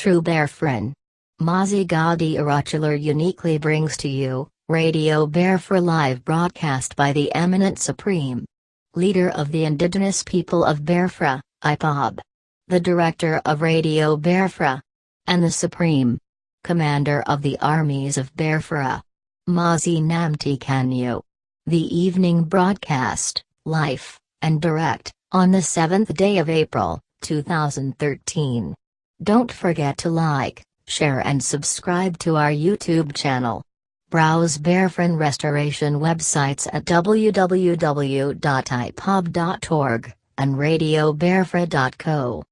true Biafran. MAZI NNAMDI uniquely brings to you Radio Biafra live broadcast by the eminent Supreme Leader of the Indigenous People of Biafra, IPOB, the Director of Radio Biafra, and the Supreme Commander of the Armies of Biafra, MAZI NNAMDI KANU. The evening broadcast, live and direct, on the 7th day of April, 2013. Don't forget to like, share and subscribe to our YouTube channel. Browse Biafran restoration websites at www.ipob.org and radiobiafra.co.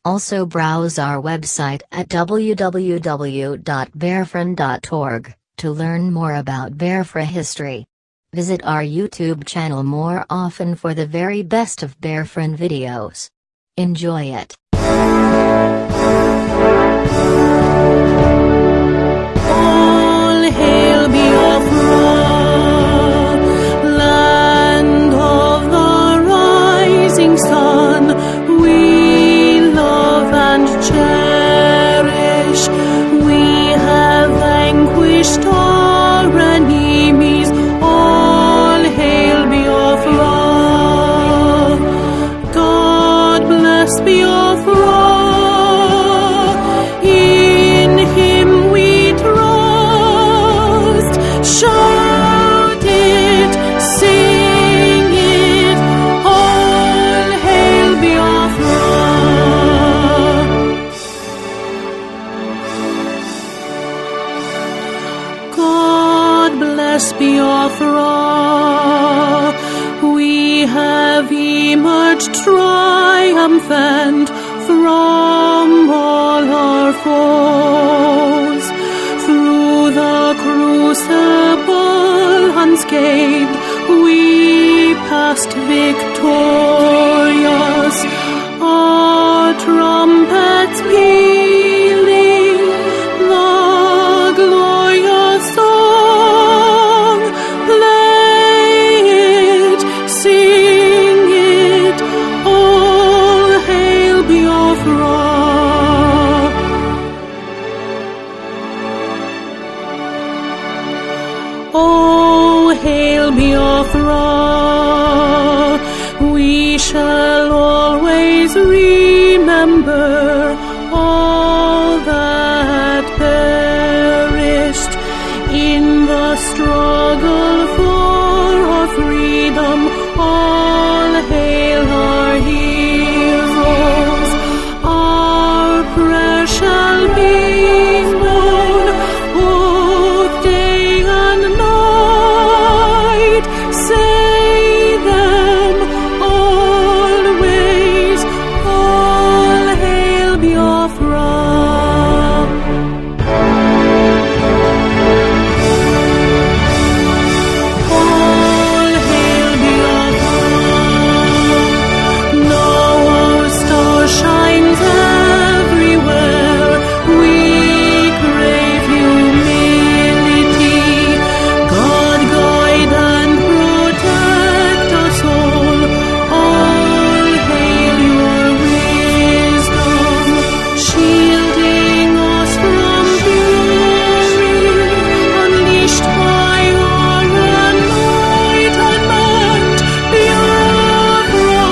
Also browse our website at www.biafran.org to learn more about Biafra history. Visit our YouTube channel more often for the very best of Biafran videos. Enjoy it. All hail Biafra, land of the rising sun. We love and cherish. We have vanquished our enemies. All hail Biafra. God bless Biafra. In Him we trust. Shout it, sing it. All hail Biafra. God bless Biafra. We have emerged triumphant from all our foes. Through the crucible unscathed, we passed victorious. Our trumpets pealing the glorious song. Play it, sing it, all hail Biafra. Oh, hail Biafra. We shall always remember all that perished in the struggle for our freedom. All hail our heroes. Our prayer shall be known both day and night. Say them always. All hail Biafra. All hail Biafra. Now our star shines everywhere. We crave humility. God guide and protect us all. All hail your wisdom, shielding us from fury, unleashed by our enlightenment. Biafra,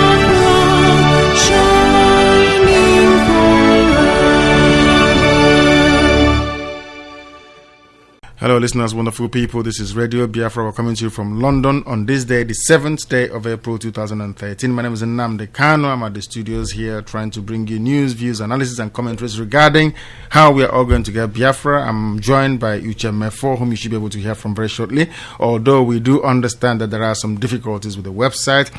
Biafra, shining forever. Hello listeners, wonderful people, this is Radio Biafra. We're coming to you from London on this day, the 7th day of April 2013. My name is Nnamdi Kanu. I'm at the studios here trying to bring you news, views, analysis and commentaries regarding how we are all going to get Biafra. I'm joined by Uche Mefo, whom you should be able to hear from very shortly, although we do understand that there are some difficulties with the website.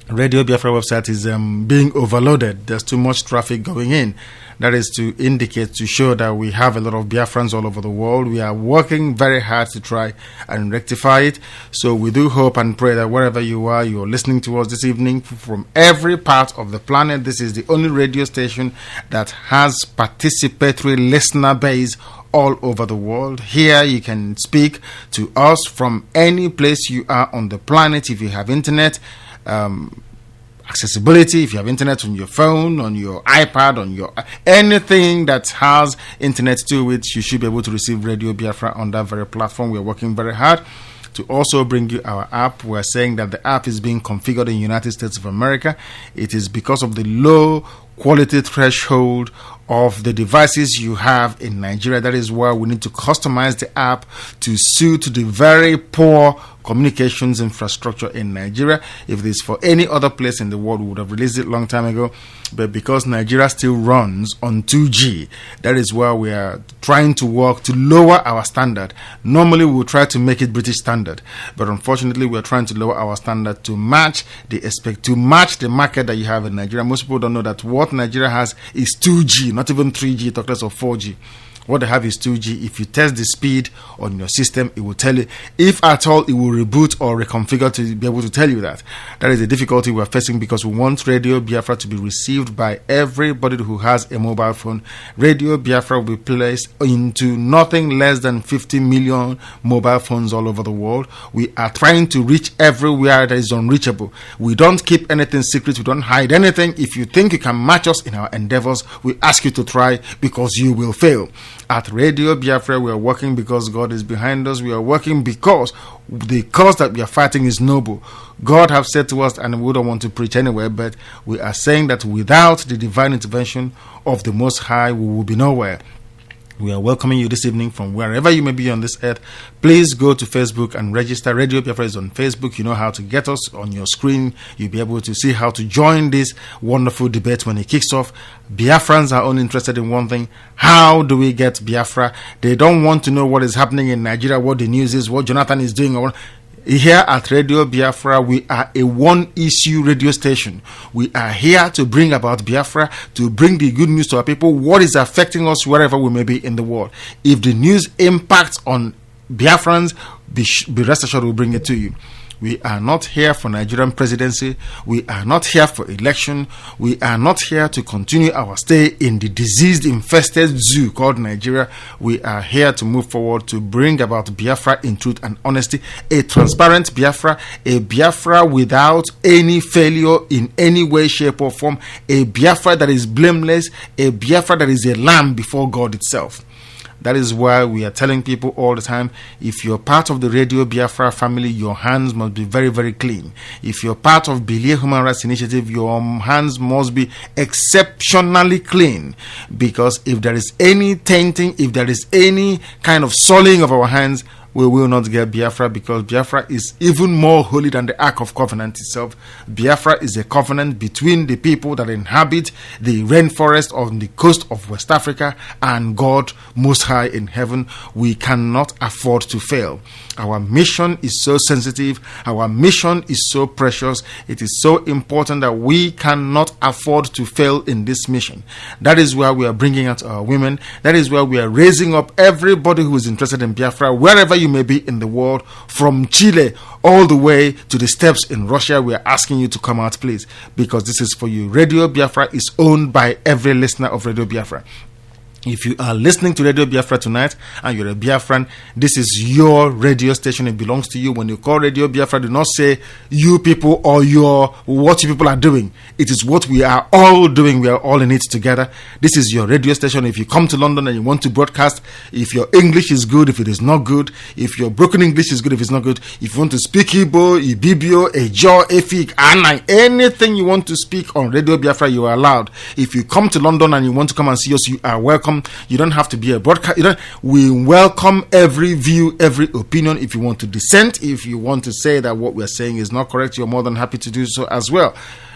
Radio Biafra website is being overloaded. There's too much traffic going in. That is to indicate, to show that we have a lot of Biafrans all over the world. We are working very hard to try and rectify it. So we do hope and pray that wherever you are, you're listening to us this evening from every part of the planet. This is the only radio station that has participatory listener base all over the world. Here you can speak to us from any place you are on the planet if you have internet. accessibility. If you have internet on your phone, on your iPad, on your anything that has internet to it, you should be able to receive Radio Biafra on that very platform. We're working very hard to also bring you our app. We're saying that the app is being configured in the United States of America. It is because of the low quality threshold of the devices you have in Nigeria. That is why we need to customize the app to suit the very poor communications infrastructure in Nigeria. If it is for any other place in the world, we would have released it long time ago. But because Nigeria still runs on 2G, that is why we are trying to work to lower our standard. Normally, we will try to make it British standard, but unfortunately, we are trying to lower our standard to match the market that you have in Nigeria. Most people don't know that what Nigeria has is 2G, not even 3G, talk less of 4G. What they have is 2G. If you test the speed on your system, it will tell you. If at all, it will reboot or reconfigure to be able to tell you that. That is the difficulty we are facing, because we want Radio Biafra to be received by everybody who has a mobile phone. Radio Biafra will be placed into nothing less than 50 million mobile phones all over the world. We are trying to reach everywhere that is unreachable. We don't keep anything secret. We don't hide anything. If you think you can match us in our endeavors, we ask you to try, because you will fail. At Radio Biafra, we are working because God is behind us. We are working because the cause that we are fighting is noble. God have said to us, and we don't want to preach anywhere, but we are saying that without the divine intervention of the Most High, we will be nowhere. We are welcoming you this evening from wherever you may be on this earth. Please go to Facebook and register. Radio Biafra is on Facebook. You know how to get us on your screen. You'll be able to see how to join this wonderful debate when it kicks off. Biafrans are only interested in one thing. How do we get Biafra? They don't want to know what is happening in Nigeria, what the news is, what Jonathan is doing, or what. Here at Radio Biafra, we are a one-issue radio station. We are here to bring about Biafra, to bring the good news to our people, what is affecting us wherever we may be in the world. If the news impacts on Biafrans, be rest assured we'll bring it to you. We are not here for Nigerian presidency. We are not here for election. We are not here to continue our stay in the diseased, infested zoo called Nigeria. We are here to move forward to bring about Biafra in truth and honesty, a transparent Biafra, a Biafra without any failure in any way, shape, or form, a Biafra that is blameless, a Biafra that is a lamb before God itself. That is why we are telling people all the time, if you're part of the Radio Biafra family, your hands must be very, very clean. If you're part of Belia Human Rights Initiative, your hands must be exceptionally clean. Because if there is any tainting, if there is any kind of sullying of our hands, we will not get Biafra, because Biafra is even more holy than the Ark of Covenant itself. Biafra is a covenant between the people that inhabit the rainforest on the coast of West Africa and God Most High in heaven. We cannot afford to fail. Our mission is so sensitive. Our mission is so precious. It is so important that we cannot afford to fail in this mission. That is why we are bringing out our women. That is why we are raising up everybody who is interested in Biafra, wherever you may be in the world, from Chile all the way to the steppes in Russia. We are asking you to come out, please, because this is for you. Radio Biafra is owned by every listener of Radio Biafra. If you are listening to Radio Biafra tonight and you're a Biafran, this is your radio station. It belongs to you. When you call Radio Biafra, do not say you people or what you people are doing. It is what we are all doing. We are all in it together. This is your radio station. If you come to London and you want to broadcast, if your English is good, if it is not good, if your broken English is good, if it's not good, if you want to speak Igbo, Ibibio, Ejo, Efik, Anai, anything you want to speak on Radio Biafra, you are allowed. If you come to London and you want to come and see us, you are welcome. You don't have to be a broadcast. We welcome every view, every opinion. If you want to dissent, if you want to say that what we're saying is not correct, you're more than happy to do so as well.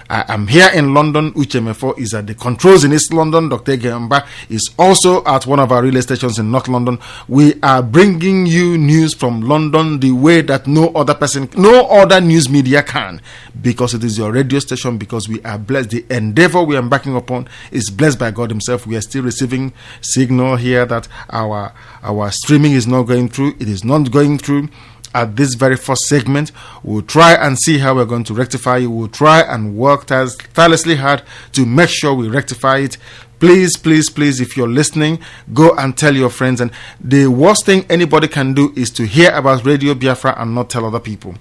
I'm here in London. Uchemefo is at the controls in East London. Dr. Gamba is also at one of our relay stations in North London. We are bringing you news from London the way that no other news media can, because it is your radio station, because we are blessed. The endeavor we are embarking upon is blessed by God himself. We are still receiving signal here that our streaming is not going through. It is not going through. At this very first segment, we'll try and see how we're going to rectify it. We'll try and work tirelessly hard to make sure we rectify it. Please, please, please, if you're listening, go and tell your friends. And the worst thing anybody can do is to hear about Radio Biafra and not tell other people.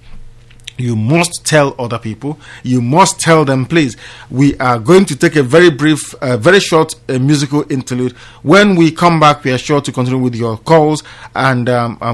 You must tell other people. You must tell them, please. We are going to take a very brief, very short musical interlude. When we come back, we are sure to continue with your calls and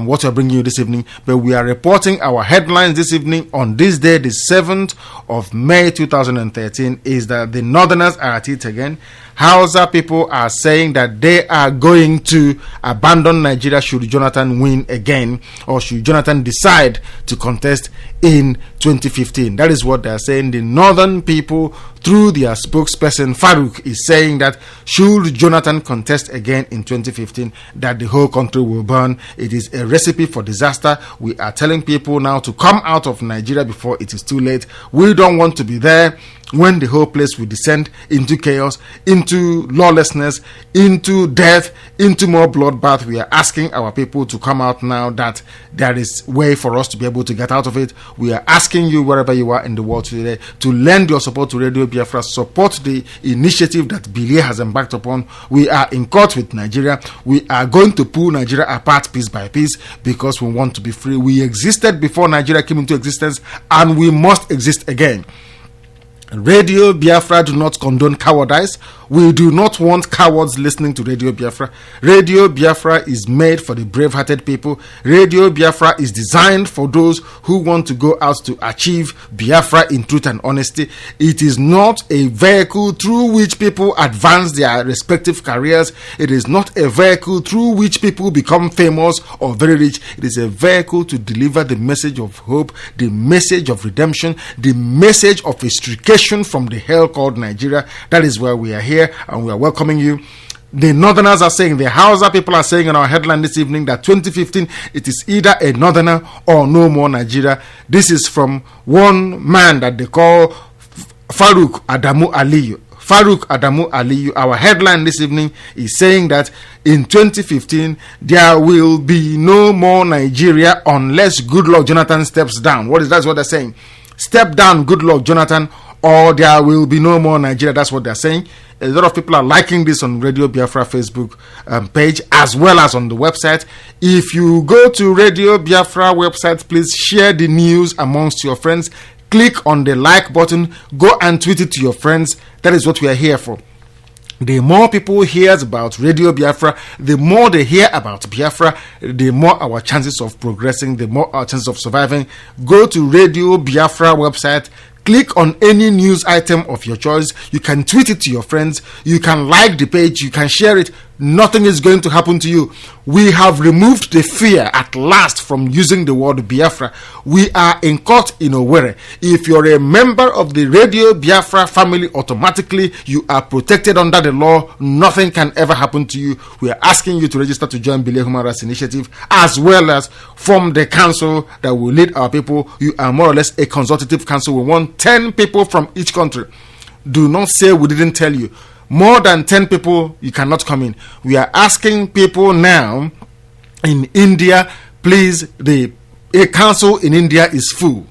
what we're bringing you this evening. But we are reporting our headlines this evening on this day, the 7th of May 2013, is that the Northerners are at it again. Hausa people are saying that they are going to abandon Nigeria should Jonathan win again, or should Jonathan decide to contest in 2015. That is what they are saying. The northern people, through their spokesperson Farouk, is saying that should Jonathan contest again in 2015, that the whole country will burn. It is a recipe for disaster. We are telling people now to come out of Nigeria before it is too late. We don't want to be there when the whole place will descend into chaos, into lawlessness, into death, into more bloodbath. We are asking our people to come out now, that there is way for us to be able to get out of it. We are asking you, wherever you are in the world today, to lend your support to Radio Biafra, support the initiative that Bilie has embarked upon. We are in court with Nigeria. We are going to pull Nigeria apart piece by piece, because we want to be free. We existed before Nigeria came into existence, and we must exist again. Radio Biafra do not condone cowardice. We do not want cowards listening to Radio Biafra. Radio Biafra is made for the brave-hearted people. Radio Biafra is designed for those who want to go out to achieve Biafra in truth and honesty. It is not a vehicle through which people advance their respective careers. It is not a vehicle through which people become famous or very rich. It is a vehicle to deliver the message of hope, the message of redemption, the message of extrication from the hell called Nigeria. That is why we are here, and we are welcoming you. The Northerners are saying, the Hausa people are saying in our headline this evening, that 2015, it is either a Northerner or no more Nigeria. This is from one man that they call Farouk Adamu Aliyu. Farouk Adamu Aliyu. Our headline this evening is saying that in 2015, there will be no more Nigeria unless Goodluck Jonathan steps down. That's what they're saying. Step down, Goodluck Jonathan, or there will be no more Nigeria. That's what they're saying. A lot of people are liking this on Radio Biafra Facebook page, as well as on the website. If you go to Radio Biafra website, please share the news amongst your friends. Click on the like button. Go and tweet it to your friends. That is what we are here for. The more people hear about Radio Biafra, the more they hear about Biafra, the more our chances of progressing, the more our chances of surviving. Go to Radio Biafra website. Click on any news item of your choice. You can tweet it to your friends. You can like the page. You can share it. Nothing is going to happen to you. We have removed the fear at last from using the word Biafra. We are in court in Owerri. If you're a member of the Radio Biafra family, automatically you are protected under the law. Nothing can ever happen to you. We are asking you to register to join Bilie Human Rights Initiative, as well as form the council that will lead our people. You are more or less a consultative council. We want 10 people from each country. Do not say we didn't tell you. More than 10 people, you cannot come in. We are asking people now in India, please, a council in India is full.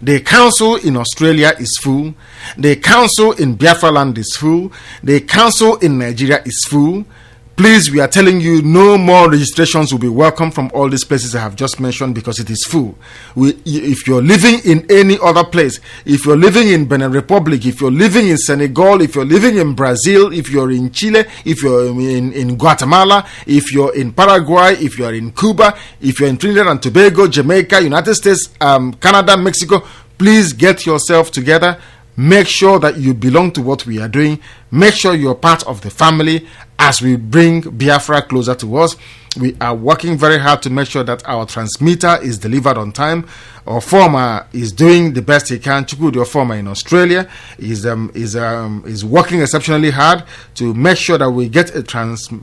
The council in Australia is full. The council in Biafra land is full. The council in Nigeria is full. Please, we are telling you, no more registrations will be welcome from all these places I have just mentioned, because it is full. If you're living in any other place, if you're living in Benin Republic, if you're living in Senegal, if you're living in Brazil, if you're in Chile, if you're in Guatemala, if you're in Paraguay, if you're in Cuba, if you're in Trinidad and Tobago, Jamaica, United States, Canada, Mexico, please get yourself together. Make sure that you belong to what we are doing. Make sure you're part of the family as we bring Biafra closer to us. We are working very hard to make sure that our transmitter is delivered on time. Our former is doing the best he can. Chukwudi, your former in Australia, is working exceptionally hard to make sure that we get a transmitter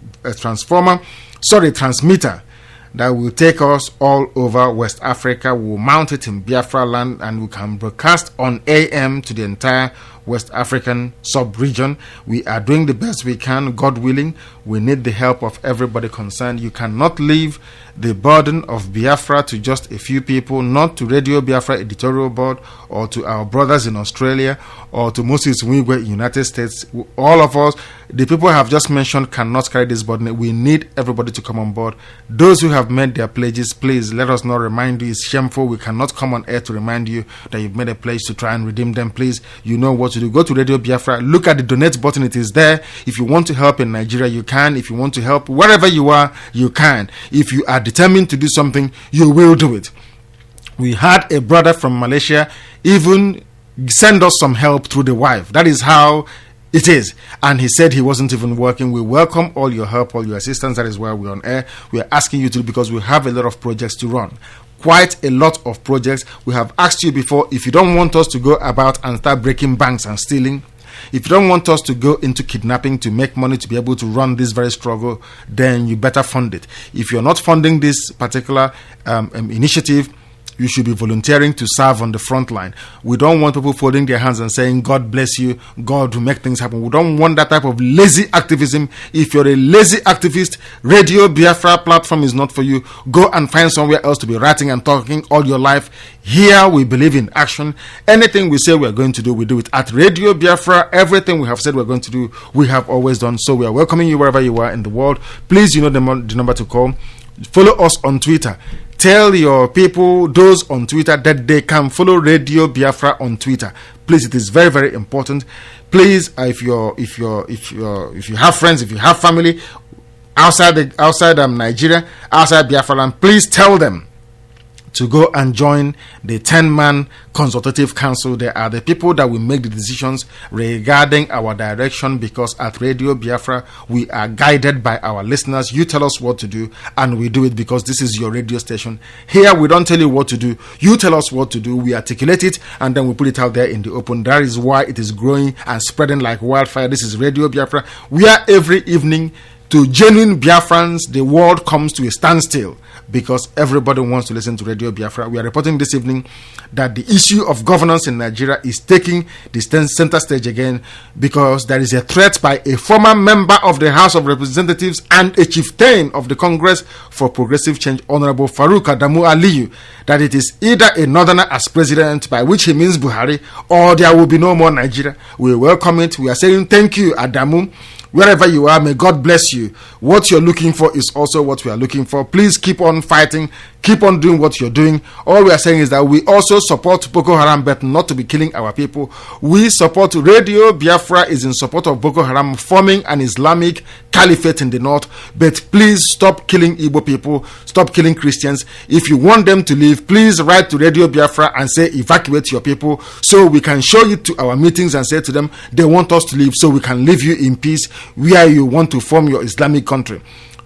that will take us all over West Africa. We'll mount it in Biafra land, and we can broadcast on AM to the entire West African sub-region. We are doing the best we can. God willing, we need the help of everybody concerned. You cannot leave the burden of Biafra to just a few people, not to Radio Biafra editorial board, or to our brothers in Australia, or to Moses Nwigwe in the United States. All of us, The people I have just mentioned cannot carry this burden. We need everybody to come on board. Those who have made their pledges, please let us not remind you. It's shameful. We cannot come on air to remind you that you've made a pledge to try and redeem them. Please, you know what to do. Go to Radio Biafra. Look at the donate button. It is there. If you want to help in Nigeria, you can. If you want to help wherever you are, you can. If you are determined to do something, you will do it. We had a brother from Malaysia even send us some help through the wife. That is how it is. And he said he wasn't even working. We welcome all your help, all your assistance. That is why we're on air. We are asking you to, because we have a lot of projects to run. Quite a lot of projects. We have asked you before, if you don't want us to go about and start breaking banks and stealing, if you don't want us to go into kidnapping to make money to be able to run this very struggle, then you better fund it. If you're not funding this particular initiative, you should be volunteering to serve on the front line. We don't want people folding their hands and saying, God bless you, God will make things happen. We don't want that type of lazy activism. If you're a lazy activist, Radio Biafra platform is not for you. Go and find somewhere else to be writing and talking all your life. Here we believe in action. Anything we say we're going to do, we do it. At Radio Biafra, everything we have said we're going to do, we have always done. So we are welcoming you wherever you are in the world. Please, you know the number to call. Follow us on Twitter. Tell your people, those on Twitter, that they can follow Radio Biafra on Twitter. Please, it is very, very important. Please, if you have friends, if you have family outside Nigeria, outside Biafra land, please tell them to go and join the 10-man consultative council. They are the people that will make the decisions regarding our direction, because at Radio Biafra we are guided by our listeners. You tell us what to do and we do it, because this is your radio station. Here we don't tell you what to do. You tell us what to do. We articulate it and then we put it out there in the open. That is why it is growing and spreading like wildfire. This is Radio Biafra. We are every evening. To genuine Biafrans, the world comes to a standstill because everybody wants to listen to Radio Biafra. We are reporting this evening that the issue of governance in Nigeria is taking the center stage again, because there is a threat by a former member of the House of Representatives and a chieftain of the Congress for Progressive Change, Honorable Farouk Adamu Aliyu, that it is either a northerner as president, by which he means Buhari, or there will be no more Nigeria. We welcome it. We are saying thank you, Adamu. Wherever you are, may God bless you. What you're looking for is also what we are looking for. Please keep on fighting. Keep on doing what you're doing. All we are saying is that we also support Boko Haram, but not to be killing our people. We support Radio Biafra is in support of Boko Haram forming an Islamic caliphate in the north. But please stop killing Igbo people. Stop killing Christians. If you want them to leave, please write to Radio Biafra and say evacuate your people, so we can show it to our meetings and say to them they want us to leave, so we can leave you in peace where you want to form your Islamic country.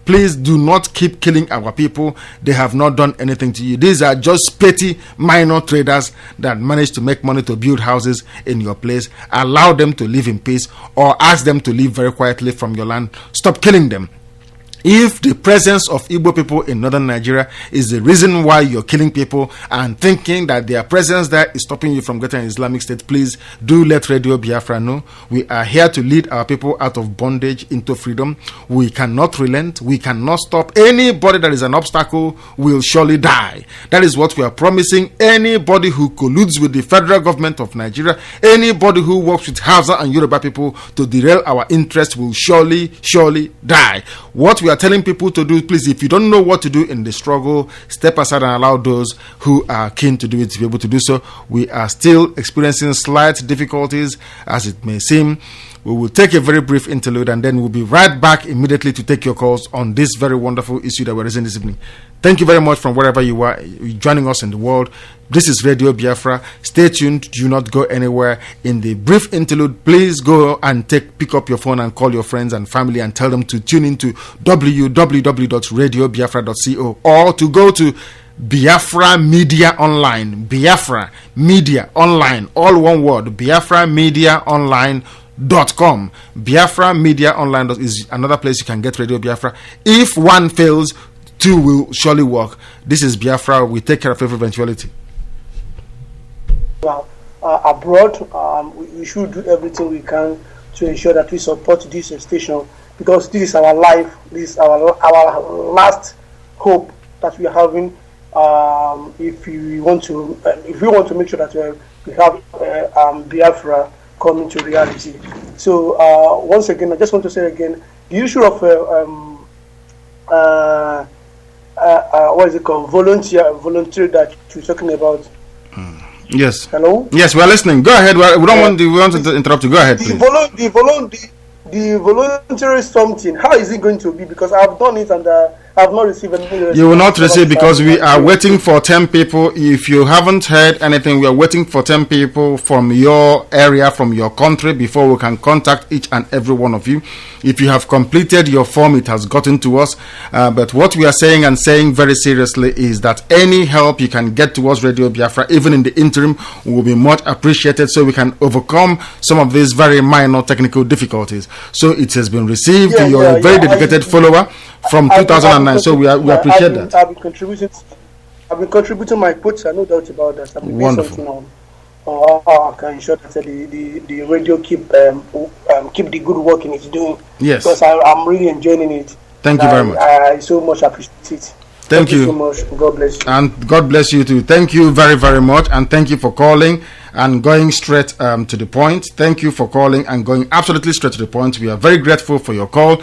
Please do not keep killing our people. They have not done anything to you. These are just petty minor traders that manage to make money to build houses in your place. Allow them to live in peace, or ask them to leave very quietly from your land. Stop killing them. If the presence of Igbo people in northern Nigeria is the reason why you're killing people and thinking that their presence there is stopping you from getting an Islamic state, please do let Radio Biafra know. We are here to lead our people out of bondage into freedom. We cannot relent. We cannot stop. Anybody that is an obstacle will surely die. That is what we are promising. Anybody who colludes with the federal government of Nigeria, anybody who works with Hausa and Yoruba people to derail our interests will surely die. What we are telling people to do, please, if you don't know what to do in the struggle, step aside and allow those who are keen to do it to be able to do so. We are still experiencing slight difficulties, as it may seem. We will take a very brief interlude and then we'll be right back immediately to take your calls on this very wonderful issue that we're raising this evening. Thank you very much from wherever you are joining us in the world. This is Radio Biafra. Stay tuned. Do not go anywhere. In the brief interlude, please go and pick up your phone and call your friends and family and tell them to tune into www.radiobiafra.co, or to go to Biafra Media Online. Biafra Media Online, all one word. Biafra Media Online.com. Biafra Media Online is another place you can get Radio Biafra. If one fails, two will surely work. This is Biafra. We take care of every eventuality. Abroad, we should do everything we can to ensure that we support this station, because this is our life. This is our last hope that we are having. If we want to make sure that we have Biafra coming to reality. So once again, I just want to say again, the issue of what is it called? Voluntary that you're talking about. Yes. Hello. Yes, we are listening. Go ahead. We don't want to interrupt you. Go ahead, please. The voluntary something. How is it going to be? Because I've done it and I've not received any response. You will not receive because we are waiting for 10 people. If you haven't heard anything, we are waiting for 10 people from your area, from your country, before we can contact each and every one of you. If you have completed your form, it has gotten to us. But what we are saying and saying very seriously is that any help you can get to us, Radio Biafra, even in the interim, will be much appreciated so we can overcome some of these very minor technical difficulties. So it has been received. You're a very dedicated follower from 2009, so we appreciate that. I've been contributing my quotes, no doubt about that. I've been doing something on I can ensure that the radio keep the good work in it's doing. Yes. Because I'm really enjoying it. Thank you very much. I so much appreciate it. Thank you so much. God bless you. And God bless you too. Thank you very, very much. And thank you for calling and going straight to the point. Thank you for calling and going absolutely straight to the point. We are very grateful for your call.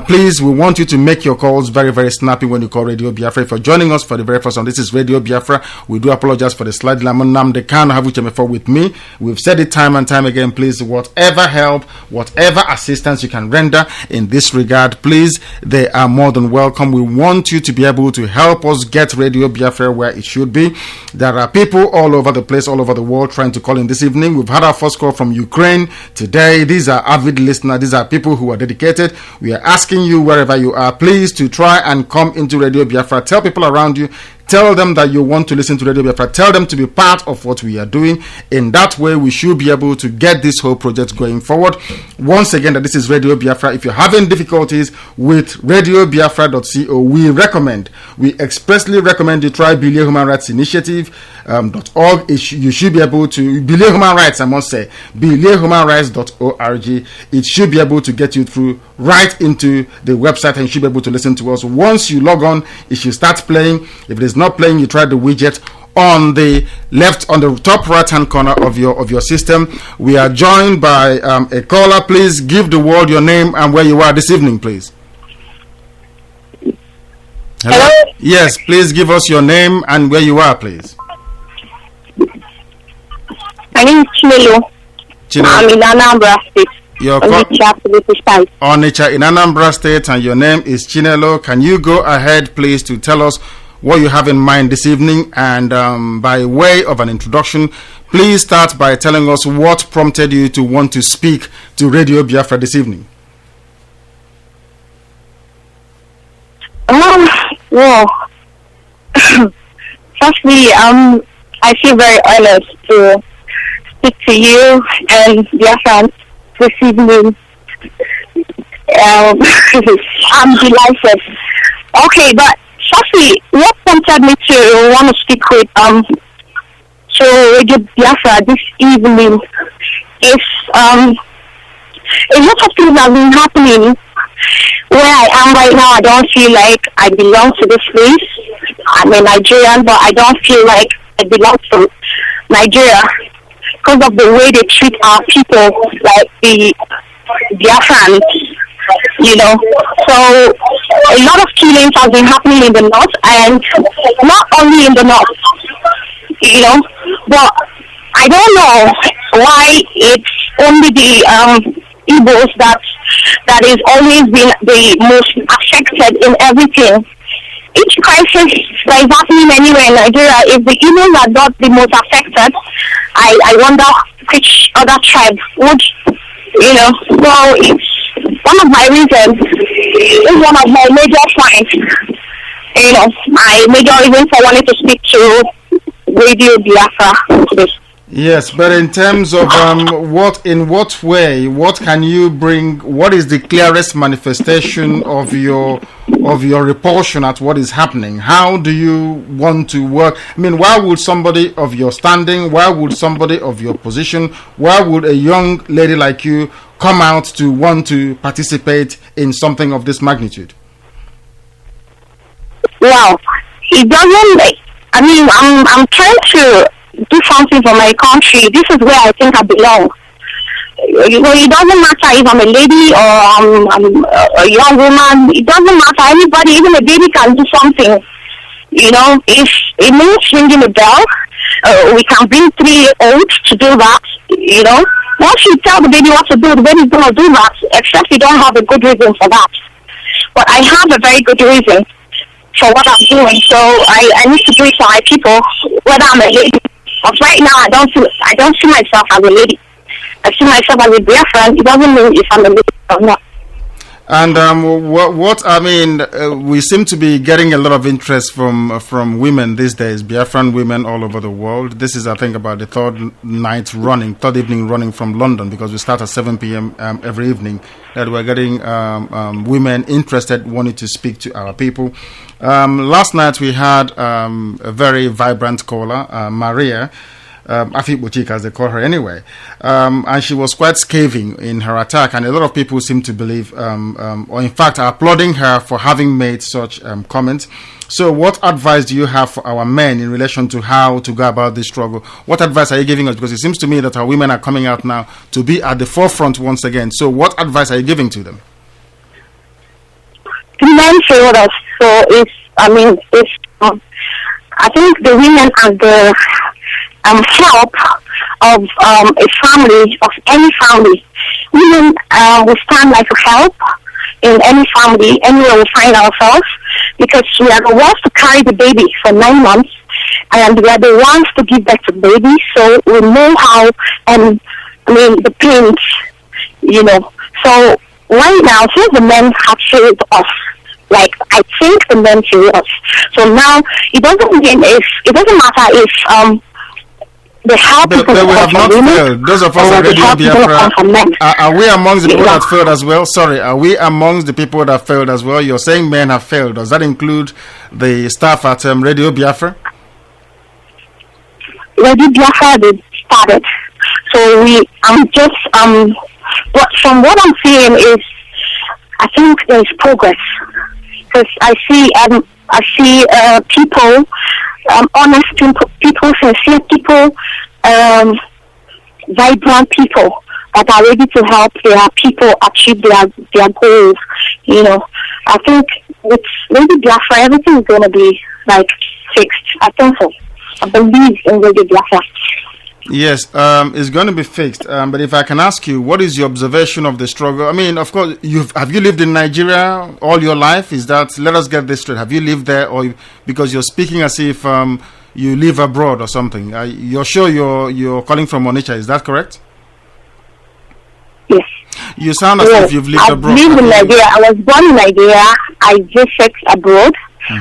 Please, we want you to make your calls very, very snappy when you call Radio Biafra. If you're joining us for the very first time, this is Radio Biafra. We do apologize for the slight delay. Nnamdi Kanu have which before with me. We've said it time and time again. Please, whatever help, whatever assistance you can render in this regard, please, they are more than welcome. We want you to be able to help us get Radio Biafra where it should be. There are people all over the place, all over the world, trying to call in this evening. We've had our first call from Ukraine today. These are avid listeners. These are people who are dedicated. We are asking you, wherever you are, please to try and come into Radio Biafra. Tell people around you. Tell them that you want to listen to Radio Biafra. Tell them to be part of what we are doing. In that way, we should be able to get this whole project going forward. Once again, that this is Radio Biafra. If you're having difficulties with radiobiafra.co, we expressly recommend you try Bilia Human Rights Initiative .org. You should be able to, Bilia Human Rights, I must say, biliahumanrights.org. It should be able to get you through right into the website and you should be able to listen to us. Once you log on, it should start playing. If it is not playing, you try the widget on the left, on the top right hand corner of your system. We are joined by a caller. Please give the world your name and where you are this evening, please. Hello? Yes, please give us your name and where you are, please. My name is Chinelo. I'm in Anambra State. Onitsha in Anambra State, and your name is Chinelo. Can you go ahead, please, to tell us what you have in mind this evening? And by way of an introduction, please start by telling us what prompted you to want to speak to Radio Biafra this evening. Well, firstly, I feel very honored to speak to you and Biafran this evening. I'm delighted. Okay, but firstly, what prompted me to want to speak with to Radio Biafra this evening is a lot of things have been happening. Where I am right now, I don't feel like I belong to this place. I'm a Nigerian, but I don't feel like I belong to Nigeria because of the way they treat our people, like the Biafrans, you know. So a lot of killings have been happening in the north, and not only in the north, you know, but I don't know why it's only the Igbos that is always been the most affected in everything. Each crisis that is happening anywhere in Nigeria, if the Igbos are not the most affected, I wonder which other tribe would, you know. So it's one of my reasons, it's one of my major points, you know, my major reason for wanting to speak to Radio Biafra today. Yes, but in terms of what can you bring? What is the clearest manifestation of your repulsion at what is happening? How do you want to work? I mean, why would somebody of your standing, why would somebody of your position, why would a young lady like you come out to want to participate in something of this magnitude? Well, it doesn't. I mean, I'm trying to do something for my country. This is where I think I belong. It doesn't matter if I'm a lady or I'm a young woman. It doesn't matter. Anybody, even a baby, can do something. If it means ringing a bell, we can bring 3-year-olds to do that. Once you tell the baby what to do, the baby's going to do that, except you don't have a good reason for that. But I have a very good reason for what I'm doing, so I need to do it for my people, whether I'm a lady. But right now, I don't see myself as a lady. I see myself as a Biafran. It doesn't mean if I'm a lady or not. And we seem to be getting a lot of interest from women these days, Biafran women all over the world. This is, I think, about the third evening running from London, because we start at 7 p.m. Every evening, that we're getting women interested, wanting to speak to our people. Last night we had a very vibrant caller, Maria, Afi Boutique, as they call her anyway, and she was quite scathing in her attack, and a lot of people seem to believe, or in fact are applauding her for having made such comments. So what advice do you have for our men in relation to how to go about this struggle? What advice are you giving us? Because it seems to me that our women are coming out now to be at the forefront once again. So what advice are you giving to them? The men failed us, so I think the women and the help of a family, of any family. Women will stand like a help in any family, anywhere we find ourselves, because we are the ones to carry the baby for 9 months, and we are the ones to give birth to the baby, so we know how, the pains, So right now, since the men have failed us, I think the men failed us. So now, it doesn't matter if, the help but we have not failed. Those of us at Radio Biafra, are we amongst the people that failed as well? Sorry, are we amongst the people that failed as well? You're saying men have failed. Does that include the staff at Radio Biafra? Radio Biafra, they started. So but from what I'm seeing is, I think there's progress. Because I see people, honest people, sincere people, vibrant people that are ready to help their people achieve their goals. I think with Radio Biafra, everything is going to be fixed. I think so. I believe in Radio Biafra. Yes, it's going to be fixed. But if I can ask you, what is your observation of the struggle? I mean, of course, have you lived in Nigeria all your life? Let us get this straight. Have you lived there, or because you're speaking as if you live abroad or something? You're sure you're calling from Onitsha? Is that correct? Yes. You sound as if you've lived abroad. I lived in Nigeria. I was born in Nigeria. I visit abroad,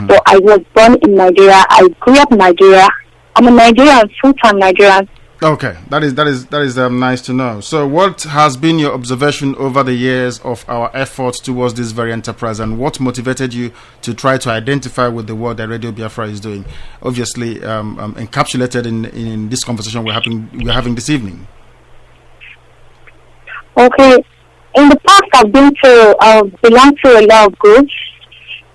but I was born in Nigeria. I grew up in Nigeria. I'm a Nigerian, full-time Nigerian. Okay, that is nice to know. So what has been your observation over the years of our efforts towards this very enterprise, and what motivated you to try to identify with the work that Radio Biafra is doing? Obviously, encapsulated in this conversation we're having this evening. Okay, in the past I've belonged to a lot of groups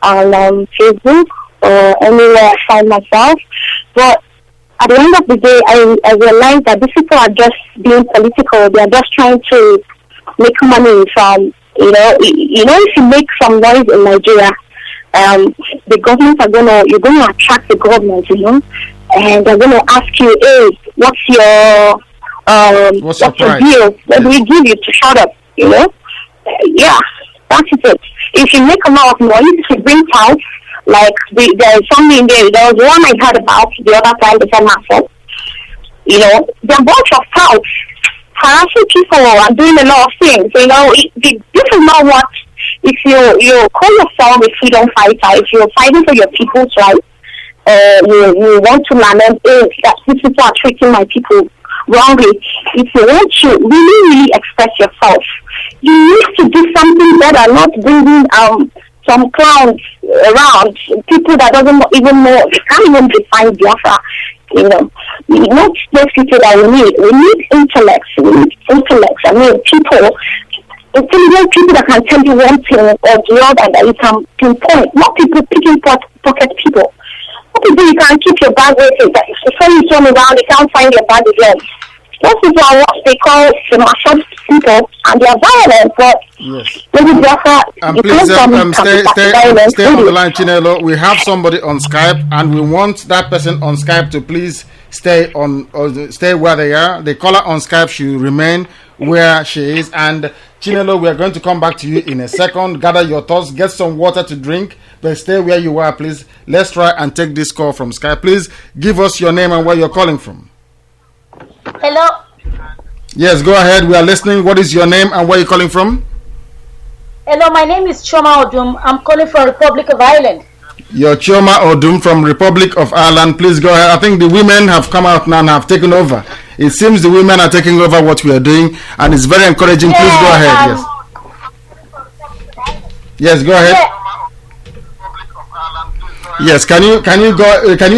on Facebook or anywhere I find myself, but at the end of the day, I realized that these people are just being political. They are just trying to make money from, if you make some noise in Nigeria, the government you're going to attract the government, and they're going to ask you, hey, what's your deal? What do we give you to shut up, Yeah, that's it. If you make a lot of noise, if you bring out, there's something there was one I heard about the other time before myself. There are a bunch of touts harassing people and doing a lot of things. This is not what, if you call yourself a freedom fighter, if you're fighting for your people's rights, you want to lament that these people are treating my people wrongly. If you want to really express yourself, you need to do something better, not bringing some clowns around, people that doesn't even know, can't even define Biafra, not those people that we need. We need intellects. People, intelligent people that can tell you one thing or the other that you can pinpoint, not people picking pocket people. What people you can keep your bag with it, before you turn around, you can't find your bag again. those people are what they call the massage people, and they are violent. But Yes. maybe Biafra, And you please can't stay on the line, Chinelo. We have somebody on Skype, and we want that person on Skype to please stay where they are. The caller on Skype should remain where she is. And Chinelo, we are going to come back to you in a second. Gather your thoughts, get some water to drink, but stay where you are, please. Let's try and take this call from Skype. Please give us your name and where you're calling from. Hello. Yes, go ahead. We are listening. What is your name and where you're calling from? Hello, my name is Choma Odum. I'm calling from Republic of Ireland. You're Choma Odum from Republic of Ireland. Please go ahead. I think the women have come out now and have taken over. It seems the women are taking over what we are doing, and it's very encouraging. Yeah, please go ahead. Yes, go ahead. Yes, can you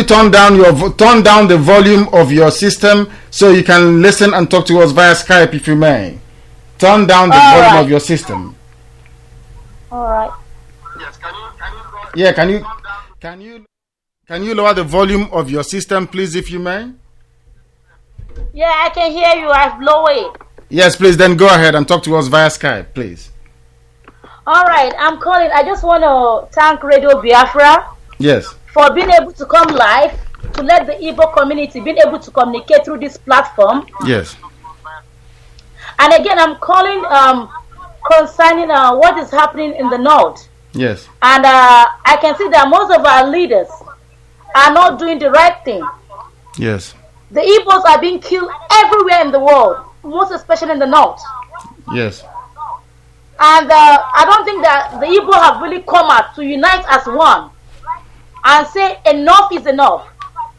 turn down the volume of your system so you can listen and talk to us via Skype, if you may. Turn down the volume of your system. All right. Yes, can you lower the volume of your system, please, if you may? Yeah, I can hear you. I've lowered it. Yes, please. Then go ahead and talk to us via Skype, please. All right, I'm calling. I just want to thank Radio Biafra. Yes. For being able to come live to let the Igbo community being able to communicate through this platform. Yes. And again, I'm calling concerning what is happening in the north. Yes. And I can see that most of our leaders are not doing the right thing. Yes. The Igbos are being killed everywhere in the world, most especially in the north. Yes. And I don't think that the Igbo have really come out to unite as one and say enough is enough.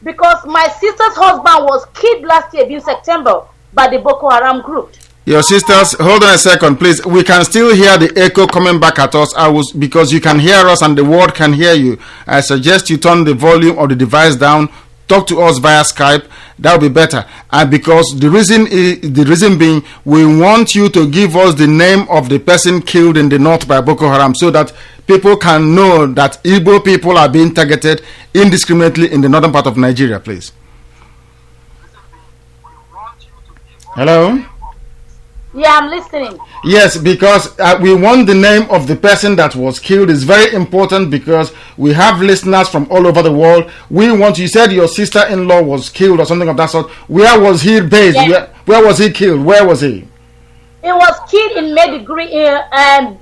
Because my sister's husband was killed last year in September by the Boko Haram group. Your sisters, hold on a second, please. We can still hear the echo coming back at us. Because you can hear us and the world can hear you. I suggest you turn the volume of the device down. Talk to us via Skype. That will be better. And because the reason being, we want you to give us the name of the person killed in the north by Boko Haram, so that people can know that Igbo people are being targeted indiscriminately in the northern part of Nigeria, please. Hello? Yeah, I'm listening. Yes, because we want the name of the person that was killed. It's very important because we have listeners from all over the world. We want, you said your sister-in-law was killed or something of that sort. Where was he based? Yes. Where was he killed? Where was he? He was killed in Medigri and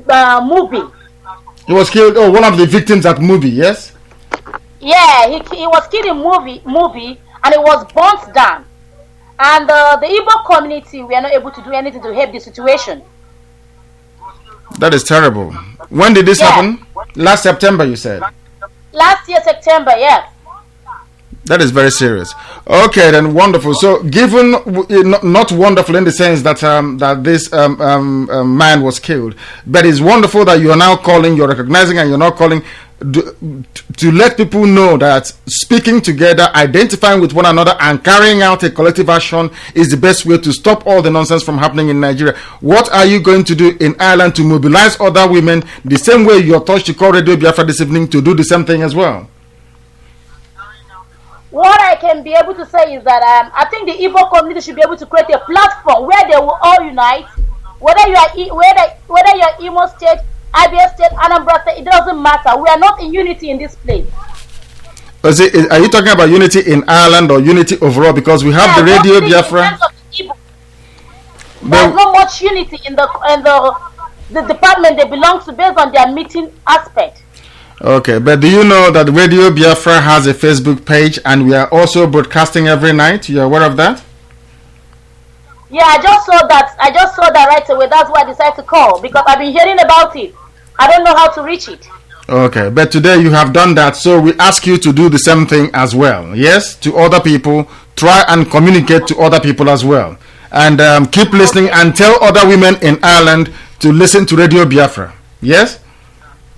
Mubi. He was killed, one of the victims at Mubi, yes? Yeah, he was killed in Mubi and it was burnt down. And the Igbo community, we are not able to do anything to help the situation. That is terrible. When did this happen? Last September, you said? Last year, September, yes. That is very serious. Okay, then wonderful. So, given not wonderful in the sense that that this man was killed, but it's wonderful that you are now calling, you're recognizing, and you're not calling to let people know that speaking together, identifying with one another, and carrying out a collective action is the best way to stop all the nonsense from happening in Nigeria. What are you going to do in Ireland to mobilize other women the same way you're touched to call Radio Biafra this evening to do the same thing as well? What I can be able to say is that I think the Igbo community should be able to create a platform where they will all unite. Whether you are Imo State, Abia State, Anambra State, it doesn't matter. We are not in unity in this place. Are you talking about unity in Ireland or unity overall? Because we have the Radio Biafra. There's not much unity in the department they belong to based on their meeting aspect. Okay, but do you know that Radio Biafra has a Facebook page and we are also broadcasting every night? You're aware of that? Yeah, I just saw that right away. That's why I decided to call, because I've been hearing about it. I don't know how to reach it. Okay, but today you have done that, so we ask you to do the same thing as well. Yes, to other people. Try and communicate to other people as well. And keep listening and tell other women in Ireland to listen to Radio Biafra. Yes?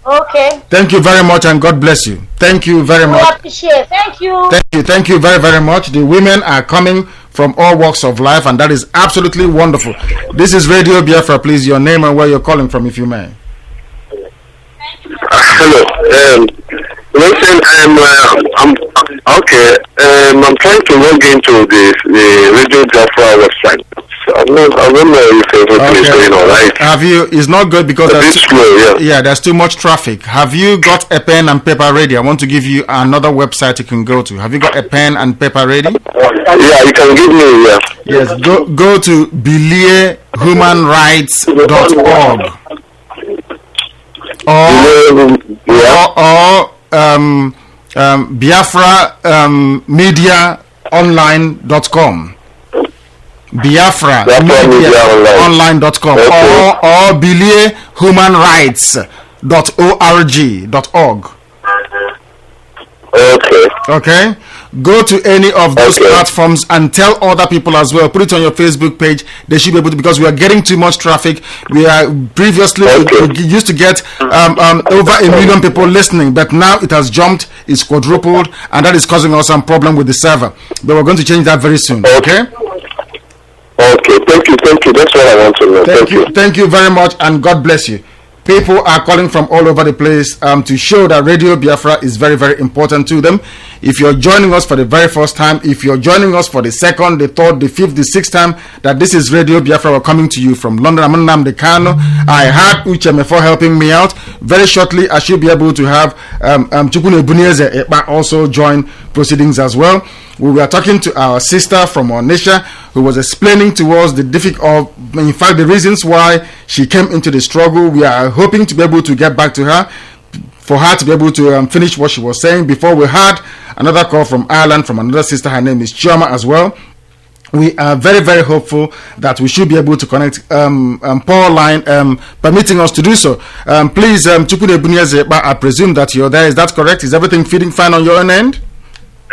Okay. Thank you very much and God bless you. Thank you very much. I appreciate it. Thank you. Thank you very, very much. The women are coming from all walks of life and that is absolutely wonderful. This is Radio Biafra. Please, your name and where you're calling from, if you may. Hello. Listen, Okay. I'm trying to log into the Radio Biafra website. I don't know if everything is going all right. Have you? It's not good because It's slow, there's too much traffic. Have you got a pen and paper ready? I want to give you another website you can go to. Have you got a pen and paper ready? Yeah, you can give me. Yeah. Yes. Go to BIAFRAhumanrights.org or Biafra mediaonline.com. Biafra mediaonline.com or BIAHumanrights.org. Okay. Go to any of those platforms and tell other people as well. Put it on your Facebook page. They should be able to, because we are getting too much traffic. We are previously we used to get over 1 million people listening, but now it has jumped, it's quadrupled, and that is causing us some problem with the server. But we're going to change that very soon. Okay. Okay. Thank you. That's what I want to know. Thank you very much, and God bless you. People are calling from all over the place to show that Radio Biafra is very, very important to them. If you're joining us for the very first time, if you're joining us for the second, the third, the fifth, the sixth time, that this is Radio Biafra. We're coming to you from London. I'm Nnamdi Kanu. I had Uche for helping me out. Very shortly, I should be able to have Chukune Buneze also join proceedings as well. We were talking to our sister from Naija, who was explaining to us the reasons why she came into the struggle. We are hoping to be able to get back to her, for her to be able to finish what she was saying. Before, we had another call from Ireland from another sister. Her name is Chioma as well. We are very, very hopeful that we should be able to connect power line, permitting us to do so. Please, Chukune Buneze, I presume that you're there. Is that correct? Is everything feeding fine on your own end?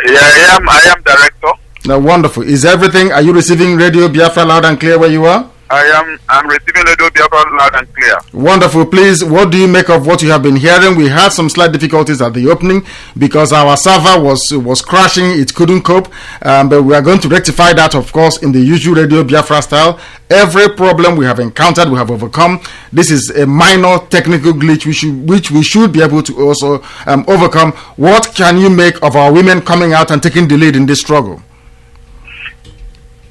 Yeah, I am director. Now, wonderful. Is everything? Are you receiving Radio Biafra loud and clear where you are? I'm receiving Radio Biafra loud and clear. Wonderful. Please, what do you make of what you have been hearing? We had some slight difficulties at the opening because our server was crashing. It couldn't cope. But we are going to rectify that, of course, in the usual Radio Biafra style. Every problem we have encountered, we have overcome. This is a minor technical glitch which we should be able to also overcome. What can you make of our women coming out and taking the lead in this struggle?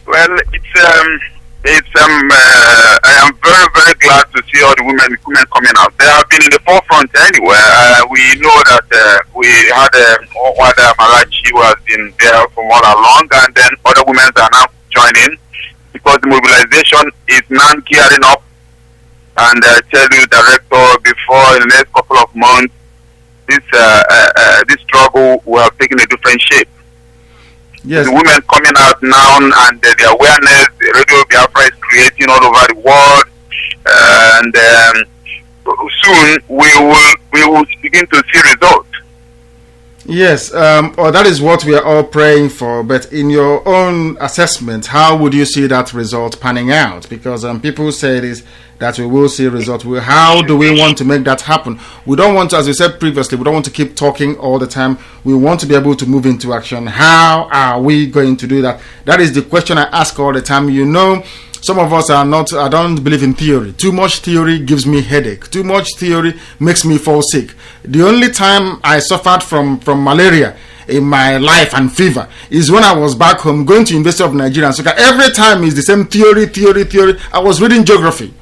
Well, I am very, very glad to see all the women coming out. They have been in the forefront anyway. We know that we had Wada Malachi who has been there from all along, and then other women are now joining because the mobilization is now gearing up. And I tell you, Director, before in the next couple of months, this struggle will have taken a different shape. Yes. The women coming out now, and the awareness Radio Biafra is creating all over the world, and soon we will begin to see results. Yes, that is what we are all praying for. But in your own assessment, how would you see that result panning out? Because people say this, that we will see results. How do we want to make that happen? We don't want to, as we said previously, we don't want to keep talking all the time. We want to be able to move into action. How are we going to do that? That is the question I ask all the time. You know, some of us are not, I don't believe in theory. Too much theory gives me headache. Too much theory makes me fall sick. The only time I suffered from malaria in my life and fever is when I was back home going to University of Nigeria. So every time is the same theory. I was reading geography.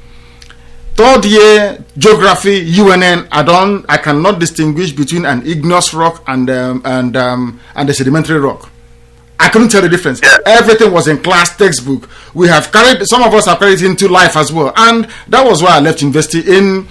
Third year geography, UNN, I cannot distinguish between an igneous rock and a sedimentary rock. I couldn't tell the difference. Everything was in class textbook. We have carried, some of us have carried it into life as well. And that was why I left university in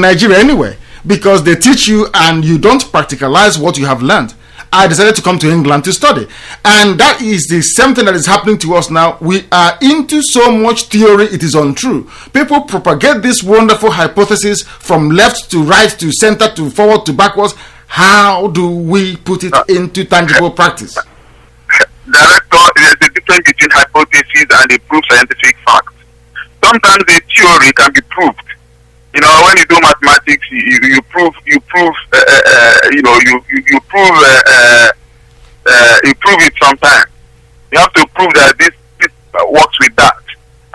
Nigeria anyway. Because they teach you and you don't practicalize what you have learned. I decided to come to England to study. And that is the same thing that is happening to us now. We are into so much theory, it is untrue. People propagate this wonderful hypothesis from left to right to center to forward to backwards. How do we put it into tangible practice? Director, there's a difference between hypothesis and a proved scientific fact. Sometimes a theory can be proved. You know, when you do mathematics, you prove it sometimes. You have to prove that this works with that.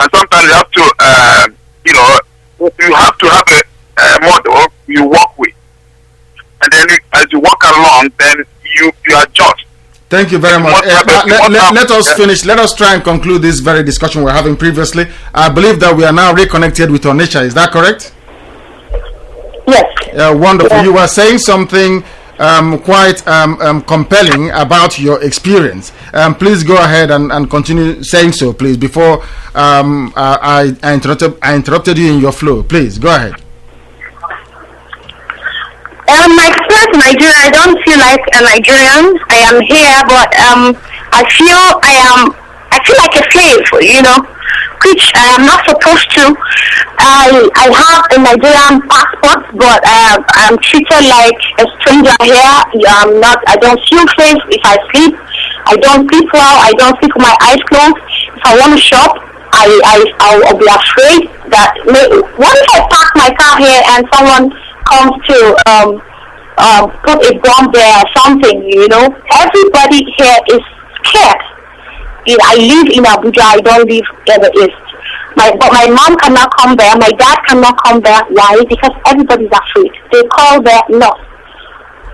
And sometimes you have to, you have to have a model you work with. And then as you walk along, then you Thank you very much. Let us finish. Let us try and conclude this very discussion we were having previously. I believe that we are now reconnected with Onitsha. Is that correct? Yes. Wonderful. Yes. You were saying something quite compelling about your experience. Please go ahead and continue saying so, please, before I interrupted you in your flow. Please, go ahead. My experience in Nigeria, I don't feel like a Nigerian. I am here, but I feel like a slave, which I am not supposed to. I have a Nigerian passport, but I'm treated like a stranger here. I don't feel safe if I sleep. I don't sleep well. I don't sleep with my eyes closed. If I want to shop, I'll be afraid that what if I park my car here and someone comes to put a bomb there or something, Everybody here is scared. I live in Abuja, I don't live in the East. But my mom cannot come there, my dad cannot come there. Why? Because everybody's afraid. They call their north.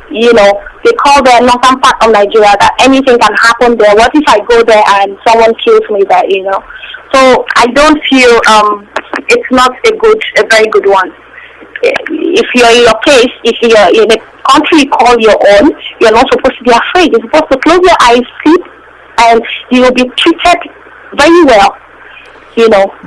They call their northern part of Nigeria that anything can happen there. What if I go there and someone kills me there, So I don't feel it's not a very good one. If you're in your case, if you're in a country you call your own, you're not supposed to be afraid. You're supposed to close your eyes, sleep, and you will be treated very well,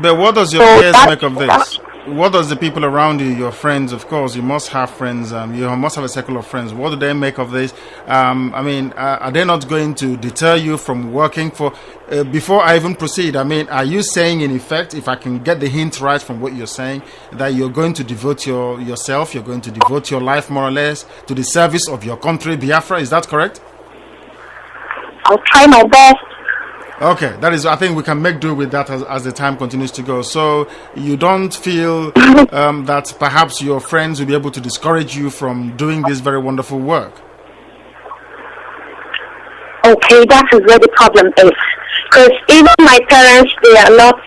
But what does your peers make of this? What does the people around you, your friends, of course, you must have friends, you must have a circle of friends. What do they make of this? Are they not going to deter you from working for, before I even proceed, are you saying in effect, if I can get the hint right from what you're saying, that you're going to devote yourself, you're going to devote your life more or less to the service of your country, Biafra, is that correct? I'll try my best. Okay, I think we can make do with that as the time continues to go. So you don't feel that perhaps your friends will be able to discourage you from doing this very wonderful work? Okay, that is where the problem is. Because even my parents, they are not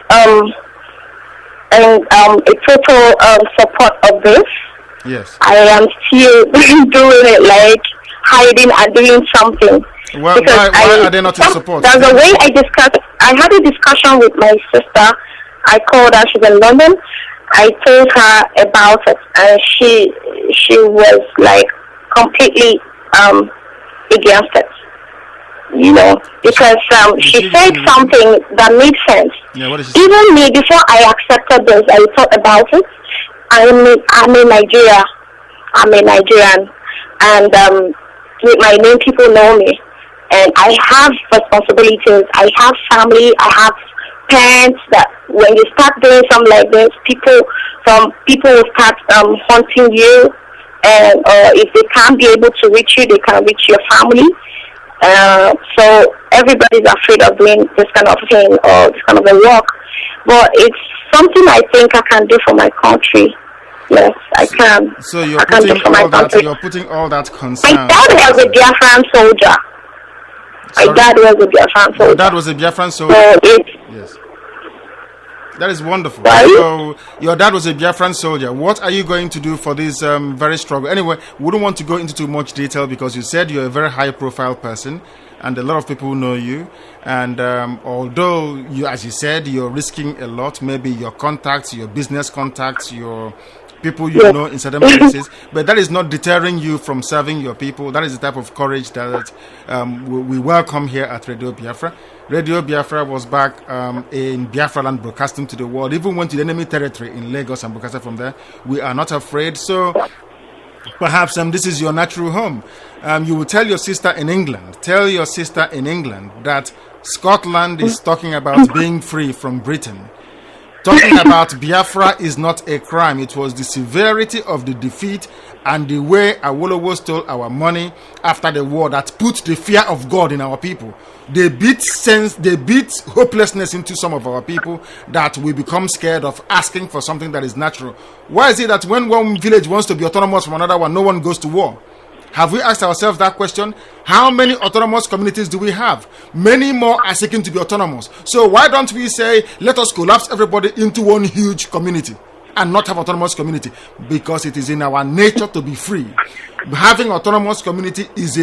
a total support of this. Yes. I am still doing it, like hiding and doing something. Well, why are they not in support? There's a way I had a discussion with my sister. I called her, she's in London. I told her about it, and she was like completely against it. Because she said something that made sense. Yeah, what is she Even me, before I accepted this, I thought about it. I'm in Nigeria. I'm a Nigerian, and with my name, people know me. And I have responsibilities. I have family. I have parents that when you start doing something like this, people will start haunting you. And if they can't be able to reach you, they can reach your family. So everybody's afraid of doing this kind of thing or this kind of a work. But it's something I think I can do for my country. Yes, I can. So you're putting all that concern. My dad was a Biafran soldier. Sorry? My dad was a Biafran soldier. Your dad was a Biafran soldier? Yes. That is wonderful. Sorry? So your dad was a Biafran soldier. What are you going to do for this very struggle? Anyway, we don't want to go into too much detail because you said you're a very high-profile person and a lot of people know you. And although, as you said, you're risking a lot, maybe your contacts, your business contacts, your people you know in certain places, but that is not deterring you from serving your people. That is the type of courage that we welcome here at Radio Biafra. Radio Biafra was back in Biafra land broadcasting to the world, even went to the enemy territory in Lagos and broadcasted from there. We are not afraid. So perhaps this is your natural home. You will tell your sister in England, that Scotland is talking about being free from Britain. Talking about Biafra is not a crime. It was the severity of the defeat and the way Awolowo stole our money after the war that put the fear of God in our people. They beat hopelessness into some of our people that we become scared of asking for something that is natural. Why is it that when one village wants to be autonomous from another one, no one goes to war? Have we asked ourselves that question? How many autonomous communities do we have? Many more are seeking to be autonomous. So why don't we say, let us collapse everybody into one huge community? and not have autonomous community, because it is in our nature to be free. Having autonomous community is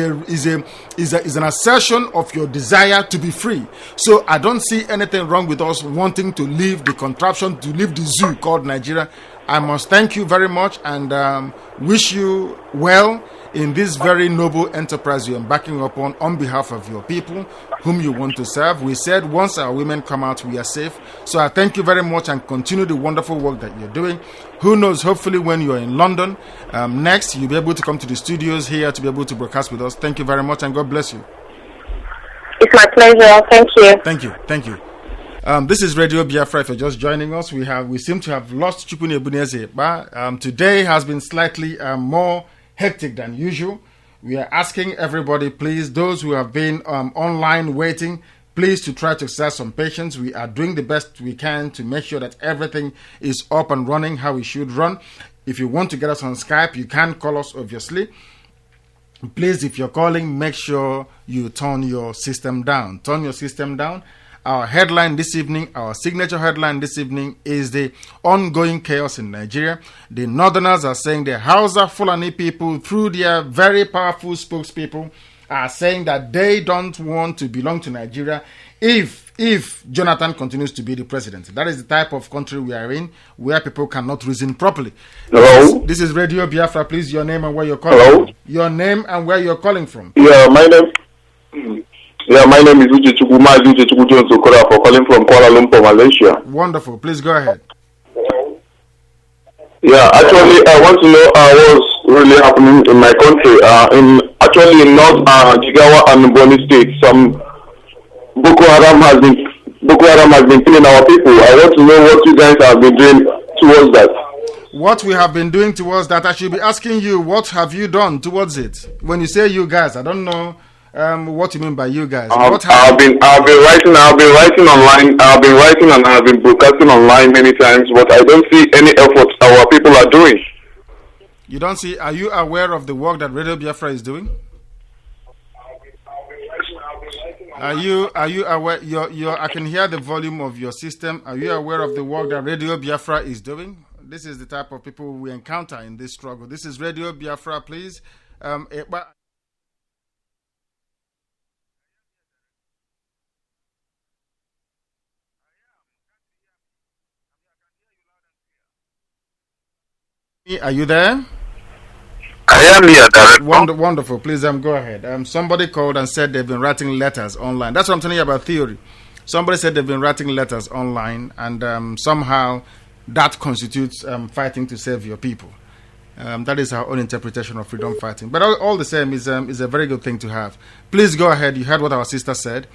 an assertion of your desire to be free. So I don't see anything wrong with us wanting to leave the contraption, to leave the zoo called Nigeria. I must thank you very much and wish you well in this very noble enterprise you're embarking upon on behalf of your people whom you want to serve. We said once our women come out, we are safe. So I thank you very much and continue the wonderful work that you're doing. Who knows, hopefully when you're in London next, you'll be able to come to the studios here to be able to broadcast with us. Thank you very much and God bless you. It's my pleasure. Thank you. Thank you. Thank you. This is Radio Biafra. If you're just joining us, we seem to have lost Chukune Ebuneze. Today has been slightly more hectic than usual. We are asking everybody, please, those who have been online waiting, please to try to exercise some patience. We are doing the best we can to make sure that everything is up and running how it should run. If you want to get us on Skype, you can call us, obviously. Please, if you're calling, make sure you turn your system down. Turn your system down. Our headline this evening, our signature headline this evening is the ongoing chaos in Nigeria. The Northerners are saying the Hausa Fulani people, through their very powerful spokespeople, are saying that they don't want to belong to Nigeria if Jonathan continues to be the president. That is the type of country we are in, where people cannot reason properly. Hello? This is Radio Biafra. Please, your name and where you're calling Hello? from. Your name and where you're calling from. Yeah, my name is Uche Chukwu Jones Okora, for calling from Kuala Lumpur, Malaysia. Wonderful. Please go ahead. Yeah, actually, I want to know what's really happening in my country. In North Jigawa and Borno State, some Boko Haram has been killing our people. I want to know what you guys have been doing towards that. What we have been doing towards that, I should be asking you, what have you done towards it? When you say you guys, I don't know what you mean by you guys. I've been writing online. I've been writing and I've been broadcasting online many times, but I don't see any efforts our people are doing. You don't see? Are you aware of the work that Radio Biafra is doing? Are you aware? I can hear the volume of your system. Are you aware of the work that Radio Biafra is doing? This is the type of people we encounter in this struggle. This is Radio Biafra, please. Are you there? I am here, Director. Wonderful. Please, go ahead. Somebody called and said they've been writing letters online. That's what I'm telling you about theory. Somebody said they've been writing letters online, and somehow that constitutes fighting to save your people. That is our own interpretation of freedom fighting. But all the same, is a very good thing to have. Please go ahead. You heard what our sister said,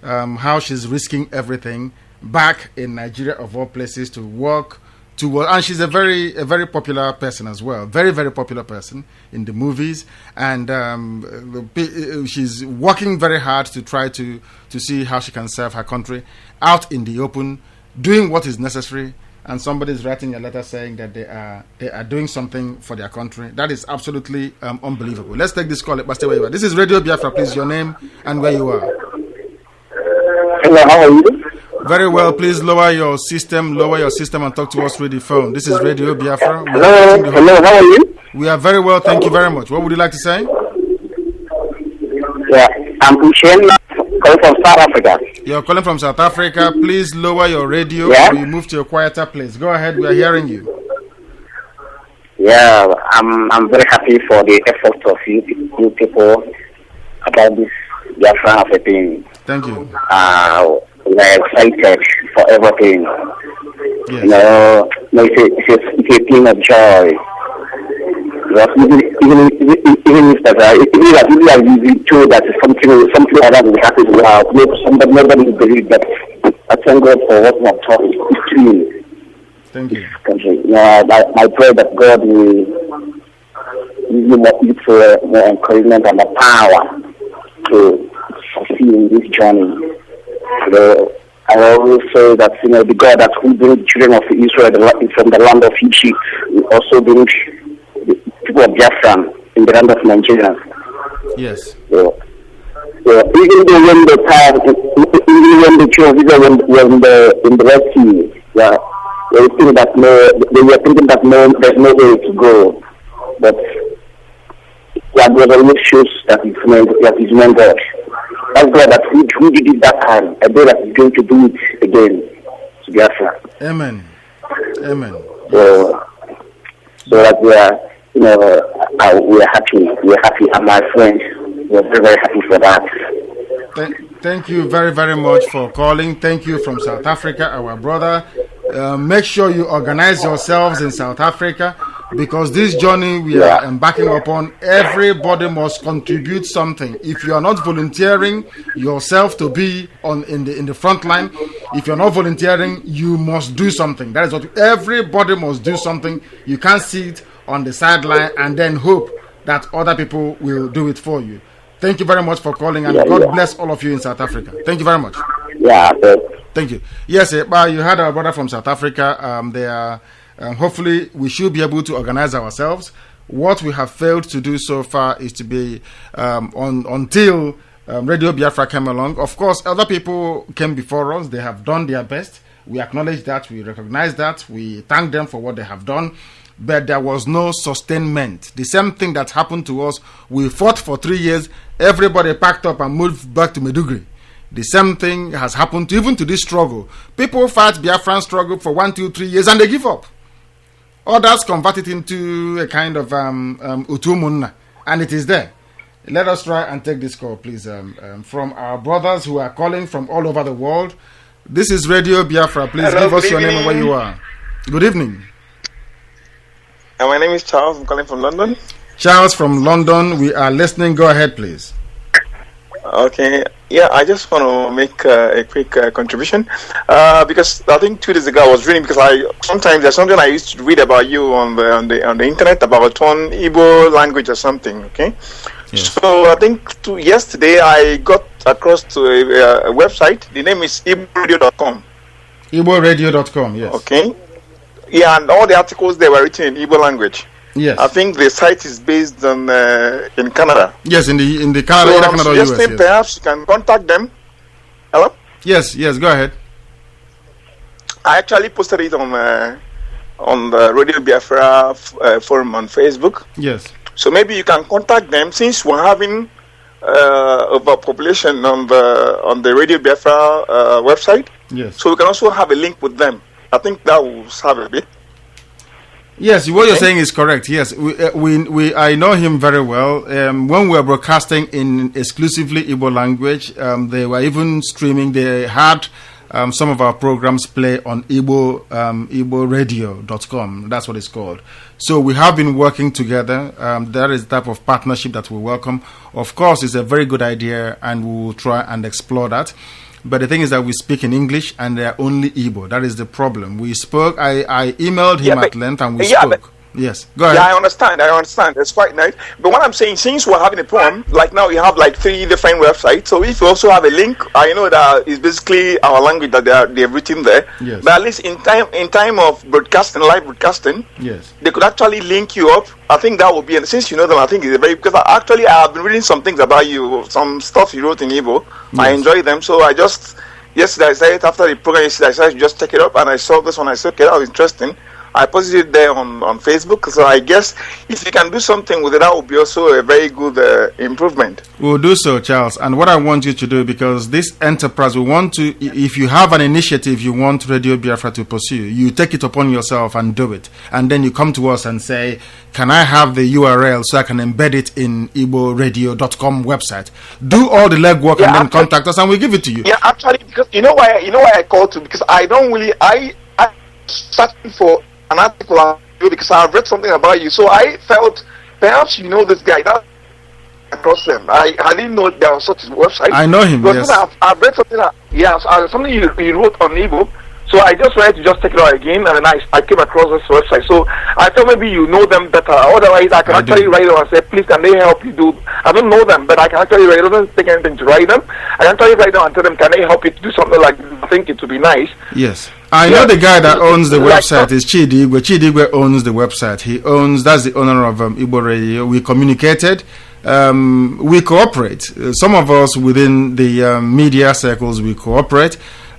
how she's risking everything back in Nigeria, of all places, to work. And she's a very popular person as well, very, very popular person in the movies, and she's working very hard to try to see how she can serve her country out in the open, doing what is necessary. And somebody is writing a letter saying that they are doing something for their country. That is absolutely unbelievable. Let's take this call. Stay where you are. This is Radio Biafra. Please, your name and where you are. Hello, how are you? Very well. Please lower your system and talk to us through the phone. This is Radio Biafra. Hello, how are you? We are very well. Thank you very much. What would you like to say? Yeah, I'm Hussein, calling from South Africa. You're calling from South Africa. Please lower your radio. Yeah. We move to a quieter place. Go ahead. We are hearing you. Yeah, I'm very happy for the efforts of you people about this Biafra of a thing. Thank you. We're excited for everything. Yes. You know, it's a thing of joy. Even if that true that something like that will happen, nobody will believe that. I thank God for what we have taught. It's true. Thank you. Country. I pray that God will give you more encouragement and the power to succeed in this journey. I always say that the God that will bring children of Israel from the land of Egypt will also bring the people of Biafran in the land of Nigeria. Yes. So even though when the children of Israel were in the Red Sea, they think that they were thinking that there's no way to go. But God always shows that He's meant God. That's God that who did it that time. I know that He's going to do it again to Biafra. Amen. Amen. So that we are, we are happy. We are happy, and my friends, we are very, very happy for that. Thank you very, very much for calling. Thank you from South Africa, our brother. Make sure you organize yourselves in South Africa, because this journey we are embarking upon, everybody must contribute something. If you are not volunteering yourself to be in the front line, if you're not volunteering, you must do something. That is what everybody must do something. You can't sit on the sideline and then hope that other people will do it for you. Thank you very much for calling, and God bless all of you in South Africa. Thank you very much. Yeah. Thank you. Yes, but you had our brother from South Africa. They are. Hopefully, we should be able to organize ourselves. What we have failed to do so far is to be until Radio Biafra came along. Of course, other people came before us. They have done their best. We acknowledge that. We recognize that. We thank them for what they have done. But there was no sustainment. The same thing that happened to us. We fought for 3 years. Everybody packed up and moved back to Maiduguri. The same thing has happened even to this struggle. People fight Biafran struggle for 1, 2, 3 years and they give up. Others convert it into a kind of utumunna, and it is there. Let us try and take this call, please, from our brothers who are calling from all over the world. This is Radio Biafra. Please give us your name and where you are. Good evening. My name is Charles. I'm calling from London. Charles from London. We are listening. Go ahead, please. Okay. Yeah, I just want to make a quick contribution because I think 2 days ago I was reading, because sometimes there's something I used to read about you on the internet about one Igbo language or something. Okay. Yes. So I think yesterday I got across to a website. The name is igboradio.com. igboradio.com. Yes. Okay. Yeah, and all the articles they were written in Igbo language. Yes. I think the site is based on in Canada. Yes, in the Canada, so Canada, US. Yes. Perhaps you can contact them. Hello. Yes. Go ahead. I actually posted it on the Radio Biafra forum on Facebook. Yes. So maybe you can contact them, since we're having overpopulation on the Radio Biafra website. Yes. So we can also have a link with them. I think that will serve a bit. Yes, what you're saying is correct. Yes, I know him very well. When we were broadcasting in exclusively Igbo language, they were even streaming. They had some of our programs play on igboradio.com. That's what it's called. So we have been working together. That is the type of partnership that we welcome. Of course, it's a very good idea, and we will try and explore that. But the thing is that we speak in English and they are only Igbo. That is the problem. We spoke, I emailed him at length and we spoke. Yes, go ahead. Yeah, I understand. It's quite nice. But what I'm saying, since we're having a problem, like now you have like 3 different websites. So if you also have a link, I know that it's basically our language that they've written there. Yes. But at least in time of broadcasting, live broadcasting, yes, they could actually link you up. I think that would be, and since you know them, I think it's because I have been reading some things about you, some stuff you wrote in Igbo. Yes. I enjoy them. So yesterday I decided, after the program yesterday, I decided to just check it up, and I saw this one. I said, okay, that was interesting. I posted it there on Facebook, so I guess if you can do something with it, that would be also a very good improvement. We'll do so, Charles. And what I want you to do, because this enterprise, we want to, if you have an initiative you want Radio Biafra to pursue, you take it upon yourself and do it. And then you come to us and say, can I have the URL so I can embed it in igboradio.com website? Do all the legwork and then contact us and we'll give it to you. Yeah, actually, because you know why I called to, because I don't really, I searching for an article because I've read something about you, so I felt perhaps you know this guy. That across them, I didn't know there was such a website. I know him. Because yes. I've read something. Something you wrote on ebook. So I just wanted to just check it out again, and then I came across this website. So I thought maybe you know them better. Otherwise, I can actually write them and say, please, can they help you do? I don't know them, but I can actually write them. It doesn't take anything to write them. I can actually write them and tell them, can they help you to do something like this? I think it would be nice. Yes. I know the guy that owns the website is Chidi Igwe. Chidi Igwe owns the website. That's the owner of Igbo Radio. We communicated. We cooperate. Some of us within the media circles, we cooperate.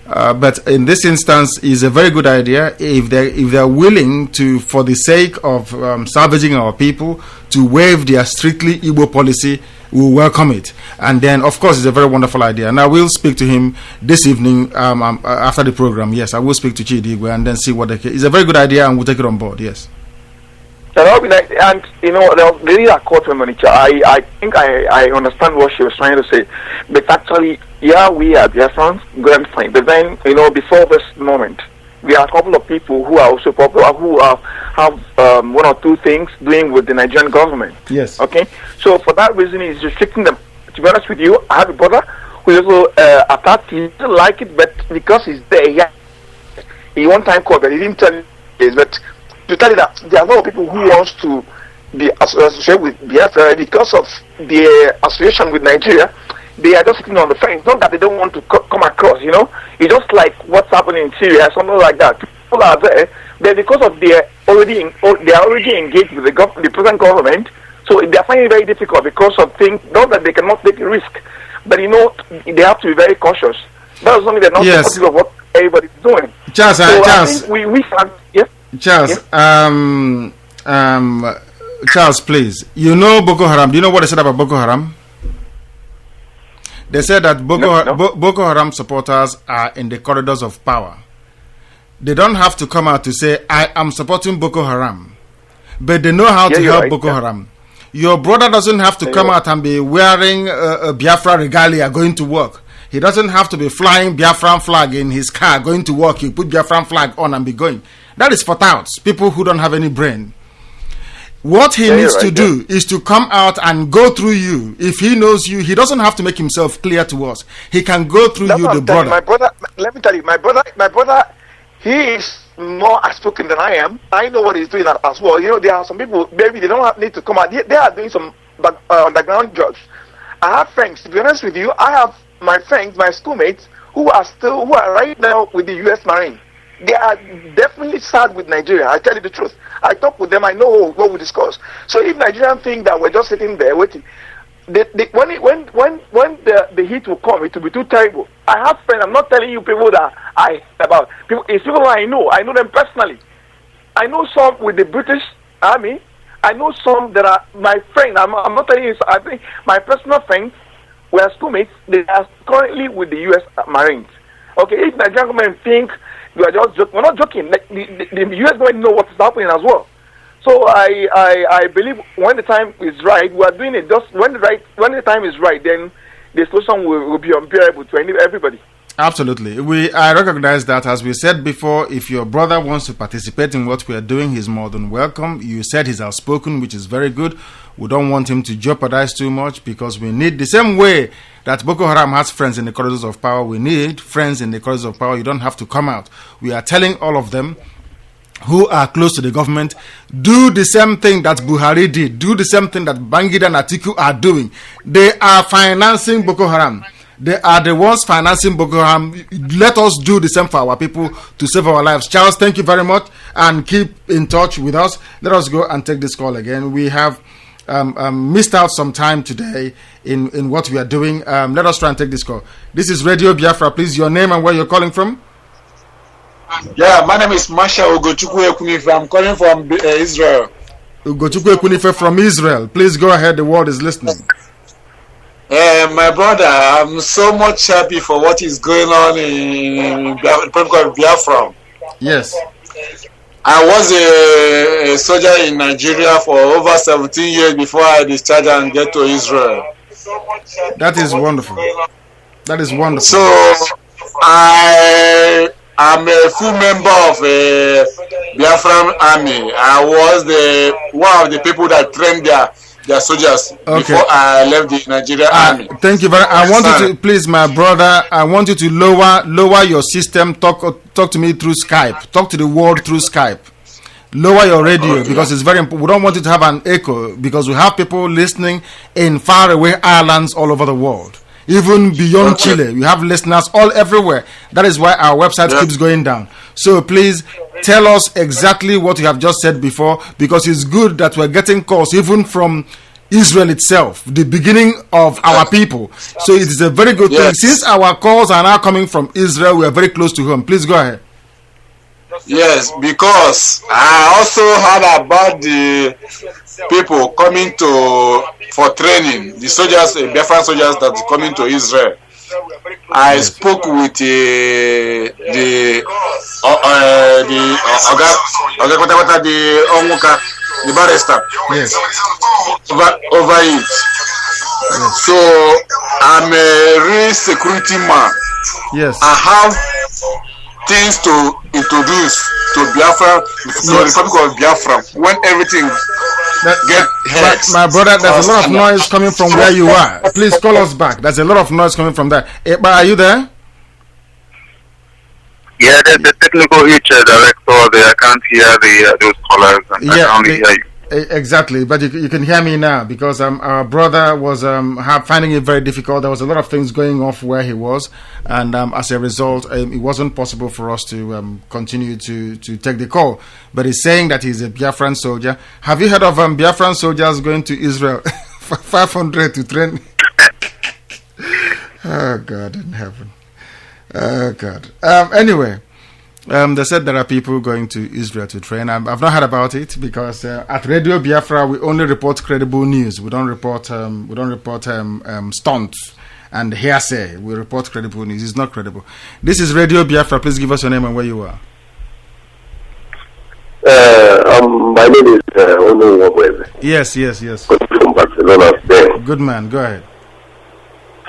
But in this instance, is a very good idea if they're willing to, for the sake of salvaging our people, to waive their strictly Igbo policy. We welcome it. And then, of course, it's a very wonderful idea. And I will speak to him this evening after the program. Yes, I will speak to Chidi and then see what it's a very good idea, and we'll take it on board. Yes. That would be nice. And there really a court manager. I think I understand what she was trying to say, but actually, yeah, we are Biafrans, grand fine. But then, before this moment, we are a couple of people who are also popular, who have one or two things doing with the Nigerian government. Yes. Okay. So for that reason, it's restricting them. To be honest with you, I have a brother who is also attacked. He doesn't like it, but because he's there, he one time called, but he didn't tell me this. But to tell you that there are a lot of people who wants to be associated with Biafra because of the association with Nigeria. They are just sitting on the fence. Not that they don't want to come across, It's just like what's happening in Syria, something like that. People are there, but because of they are already engaged with the present government, so they are finding it very difficult because of things. Not that they cannot take a risk, but they have to be very cautious. That doesn't mean they're not supportive of what everybody's doing. Charles, so Charles, I think we can, yes. Charles, yes? Charles, please. You know Boko Haram. Do you know what they said about Boko Haram? They said that Boko Haram supporters are in the corridors of power. They don't have to come out to say, I am supporting Boko Haram. But they know how to help Boko Haram. Your brother doesn't have to come out and be wearing a Biafra regalia going to work. He doesn't have to be flying Biafran flag in his car going to work. You put Biafran flag on and be going. That is for touts, people who don't have any brain. What he needs to do is to come out and go through you. If he knows you, he doesn't have to make himself clear to us. He can go through you, the brother. My brother, let me tell you, my brother, he is more outspoken than I am. I know what he's doing as well. There are some people, maybe they don't need to come out. They are doing some underground jobs. I have friends, to be honest with you, I have my friends, my schoolmates, who are right now with the U.S. Marine. They are definitely sad with Nigeria. I tell you the truth. I talk with them. I know what we discuss. So if Nigerians think that we're just sitting there waiting, when the heat will come, it will be too terrible. I have friends. I'm not telling you people that I about. It's people I know. I know them personally. I know some with the British Army. I know some that are my friends. I'm not telling you. I think my personal friends, we are schoolmates. They are currently with the U.S. Marines. Okay, if Nigerian government think we are just joking, we're not joking. The U.S. government know what is happening as well. So I believe when the time is right, we are doing it. Just when the time is right, then the solution will be unbearable to everybody. Absolutely. I recognize that. As we said before, if your brother wants to participate in what we are doing, he's more than welcome. You said he's outspoken, which is very good. We don't want him to jeopardize too much because we need, the same way that Boko Haram has friends in the corridors of power, we need friends in the corridors of power. You don't have to come out. We are telling all of them who are close to the government, do the same thing that Buhari did. Do the same thing that Bangida and Atiku are doing. They are financing Boko Haram. They are the ones financing Boko Haram. Let us do the same for our people to save our lives. Charles, thank you very much and keep in touch with us. Let us go and take this call again. We have missed out some time today in what we are doing. Let us try and take this call. This is Radio Biafra. Please, your name and where you're calling from? Yeah, my name is Masha Ugochukwu Ekunife. I'm calling from Israel. Ugochukwu Ekunife from Israel. Please go ahead. The world is listening. My brother, I'm so much happy for what is going on in the Republic of Biafra. Yes. I was a soldier in Nigeria for over 17 years before I discharged and get to Israel. That is wonderful. That is wonderful. So, I'm a full member of the Biafran army. I was one of the people that trained their soldiers before I left the Nigerian army. Thank you very much. I want you to, please, my brother, I want you to lower your system. Talk to me through Skype. Talk to the world through Skype. Lower your radio because it's very important. We don't want it to have an echo because we have people listening in faraway islands all over the world. Even beyond Chile, we have listeners all everywhere. That is why our website keeps going down. So please tell us exactly what you have just said before, because it's good that we're getting calls even from Israel itself, the beginning of our people. So it is a very good thing. Since our calls are now coming from Israel, we are very close to home. Please go ahead. Yes, because I also heard about the people coming for training, the soldiers, Biafran soldiers that are coming to Israel. I spoke with the barrister, yes, over it. Yes. So I'm a real security man. Yes. I have things to introduce to Biafra, to the Republic of Biafra, when everything get hurt. My brother, there's a lot of noise coming from where you are. Please call us back. There's a lot of noise coming from there. Eba, are you there? Yeah, there's a technical issue, director. I can't hear those callers, and I can only hear you. Exactly, but you can hear me now because our brother was finding it very difficult. There was a lot of things going off where he was, and as a result, it wasn't possible for us to continue to take the call. But he's saying that he's a Biafran soldier. Have you heard of Biafran soldiers going to Israel? 500 to train. Oh God in heaven. Oh God. Anyway. They said there are people going to Israel to train. I've not heard about it because at Radio Biafra we only report credible news. We don't report stunts and hearsay. We report credible news. It's not credible. This is Radio Biafra. Please give us your name and where you are. My name is Ono Wabweze. Yes. From Barcelona, Spain. Good man. Go ahead.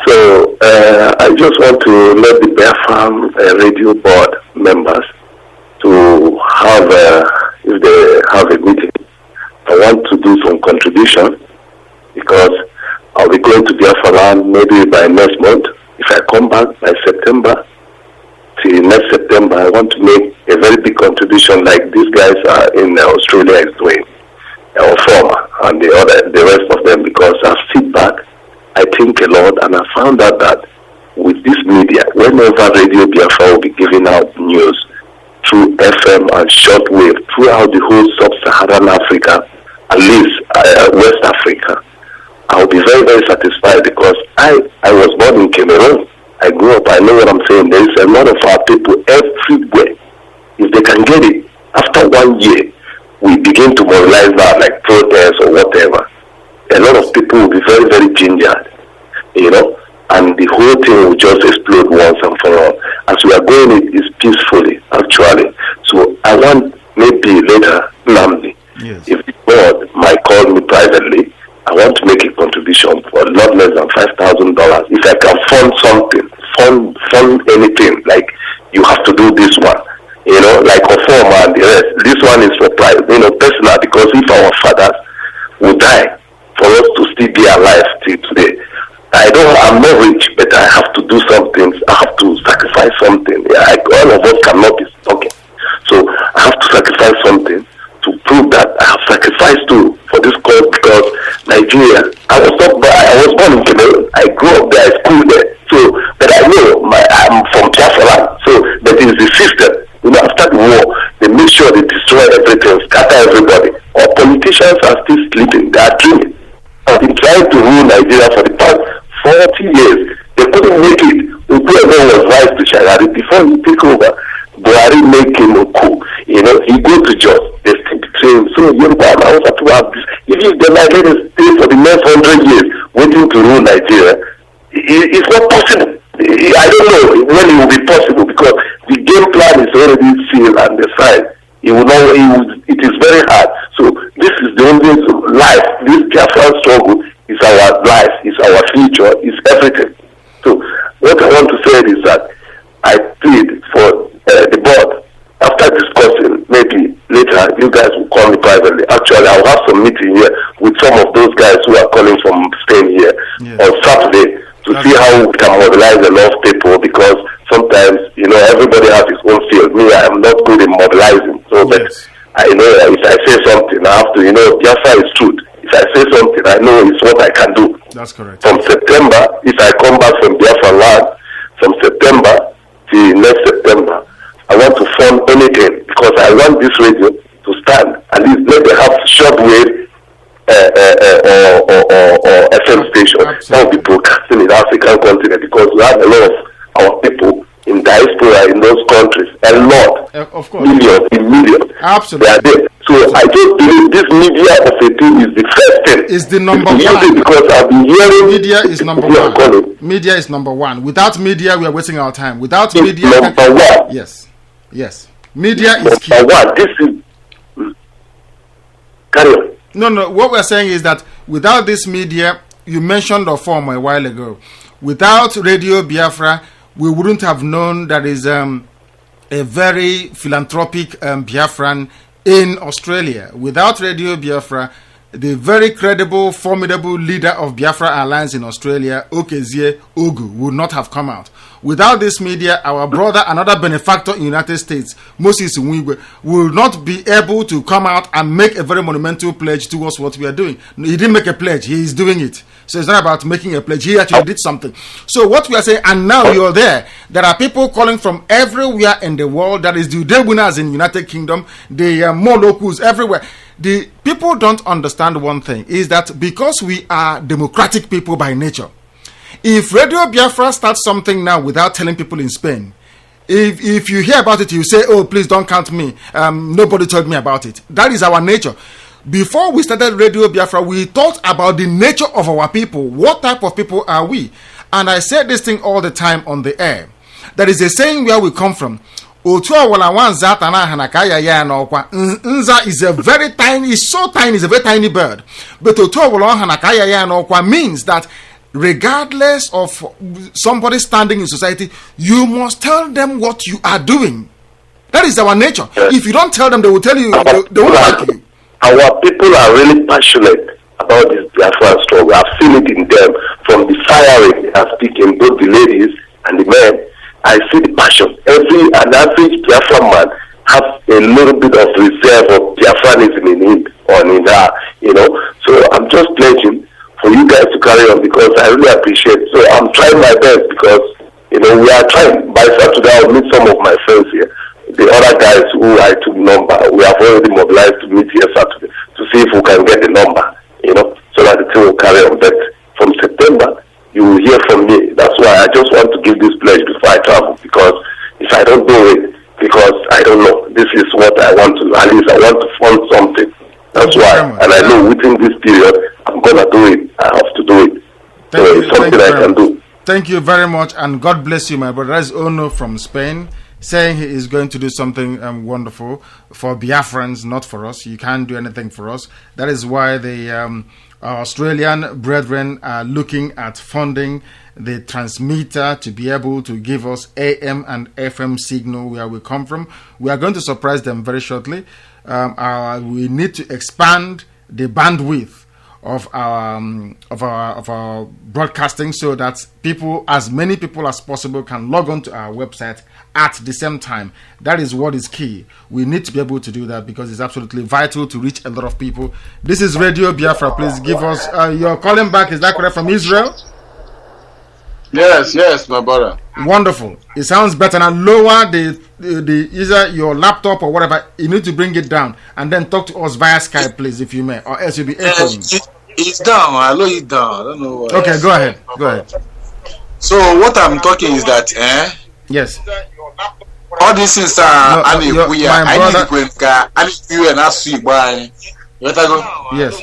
So I just want to let the Biafran radio board members to have, if they have a meeting, I want to do some contribution because I'll be going to Biafra land maybe by next month. If I come back by September, till next September, I want to make a very big contribution like these guys are in Australia is doing, or former, and the rest of them, because I sit back, I think a lot, and I found out that with this media, whenever Radio Biafra will be giving out news through FM and shortwave throughout the whole sub-Saharan Africa, at least West Africa, I'll be very, very satisfied because I was born in Cameroon. I grew up, I know what I'm saying. There is a lot of our people everywhere. If they can get it, after 1 year, we begin to mobilize that like protests or whatever. A lot of people will be very, very gingered, and the whole thing will just explode once and for all. As we are going, it is peacefully, actually. So I want maybe later, Nnamdi, if the board might call me privately, I want to make a contribution for not less than $5,000. If I can fund something, fund anything, like you have to do this one, like a form and the rest. This one is for private, personal, because if our fathers would die, for us to still be alive till today. I'm not rich, but I have to do something. I have to sacrifice something. All of us cannot be talking. So I have to sacrifice something to prove that I have sacrificed too for this cause, because Nigeria, I was born in Cameroon. I grew up there, I schooled there. So, but I know I'm from Biafra, so that is the system. After the war, they make sure they destroy everything, scatter everybody. Our politicians are still sleeping. They are dreaming. I've been trying to rule Nigeria for the past 40 years. They couldn't make it. Whoever was vice to Shagari, before he took over, Buhari make him a coup. He go to Jos. They still betray him. So, I also have to have this. If they might let us stay for the next 100 years waiting to rule Nigeria, it's not possible. I don't know when it will be possible, because the game plan is already sealed and decided. It is very hard. So this is the only life. This Biafran struggle is our life, is our future, is everything. So what I want to say is that I plead for the board. After discussing, maybe later you guys will call me privately. Actually, I'll have some meeting here with some of those guys who are calling from Spain here on Saturday to see how we can mobilize a lot of people, because sometimes, everybody has his own field. Me, I am not good in mobilizing. So, but I know if I say something, I have to, Biafra is truth. If I say something, I know it's what I can do. That's correct. From September, if I come back from Biafra land, from September to next September, I want to fund anything, because I want this radio to stand. At least let them have shortwave or or FM station that will be broadcasting in the African continent, because we have a lot of our people in diaspora in those countries, a lot, of course, millions. Absolutely. They are there. So I just believe this media of a thing is the first thing. Is the number one. Because I've been hearing media is number one. Media is number one. Without media, we are wasting our time. Without media, number one. Yes. Media is key. Number one. This is carry on. No. What we're saying is that without this media, you mentioned the form a while ago. Without Radio Biafra, we wouldn't have known that is a very philanthropic Biafran in Australia. Without Radio Biafra, the very credible, formidable leader of Biafra Alliance in Australia, Okezie Ogu, would not have come out. Without this media, our brother, another benefactor in the United States, Moses Nwigwe, will not be able to come out and make a very monumental pledge towards what we are doing. He didn't make a pledge, he is doing it. So it's not about making a pledge, he actually did something. So what we are saying, and now you're there, there are people calling from everywhere in the world, that is the Udebunas in United Kingdom, the Molokus everywhere. The people don't understand one thing, is that because we are democratic people by nature, if Radio Biafra starts something now without telling people in Spain, if you hear about it, you say, oh, please don't count me. Nobody told me about it. That is our nature. Before we started Radio Biafra, we thought about the nature of our people. What type of people are we? And I say this thing all the time on the air. There is a saying where we come from. Nza is a very tiny, it's so tiny, it's a very tiny bird. But means that regardless of somebody standing in society, you must tell them what you are doing. That is our nature. If you don't tell them, they will tell you, they won't like you. Our people are really passionate about this Biafran struggle. I've seen it in them, from the firing they are speaking, both the ladies and the men. I see the passion. An average Biafran man has a little bit of reserve of Biafranism in him or in her, So I'm just pledging for you guys to carry on, because I really appreciate it. So I'm trying my best, because we are trying. By Saturday I'll meet some of my friends here. The other guys who I took number, we have already mobilized to meet here Saturday to see if we can get the number, so that the thing will carry on. But from September, you will hear from me. That's why I just want to give this pledge before I travel, because if I don't do it, because I don't know, this is what I want to, at least I want to fund something. That's why, and I know within this period, I'm going to do it. I have to do it. So it's something I can do. Thank you very much, and God bless you, my brother. That is Ono from Spain, saying he is going to do something wonderful for Biafrans, not for us. You can't do anything for us. That is why the Australian brethren are looking at funding the transmitter to be able to give us AM and FM signal where we come from. We are going to surprise them very shortly. We need to expand the bandwidth of our broadcasting, so that as many people as possible can log on to our website at the same time. That is what is key. We need to be able to do that, because it's absolutely vital to reach a lot of people. This is Radio Biafra. Please give us you're calling back, is that correct, from Israel? Yes, my brother. Wonderful. It sounds better. Now lower the either your laptop or whatever. You need to bring it down and then talk to us via Skype, please, if you may, or else you'll be echoing. It's down. I lower it down. I don't know. Okay, go ahead. Go ahead. So what I'm talking is that, yes. All these things are yes.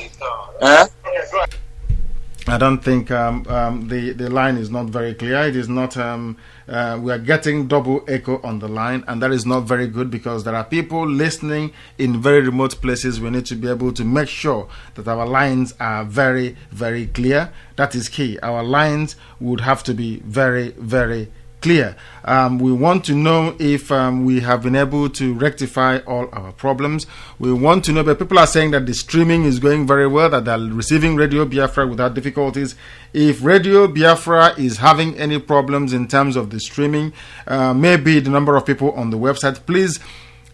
I don't think the line is not very clear. It is not. We are getting double echo on the line, and that is not very good, because there are people listening in very remote places. We need to be able to make sure that our lines are very, very clear. That is key. Our lines would have to be very, very clear. We want to know if we have been able to rectify all our problems. We want to know, but people are saying that the streaming is going very well, that they're receiving Radio Biafra without difficulties. If Radio Biafra is having any problems in terms of the streaming, maybe the number of people on the website, please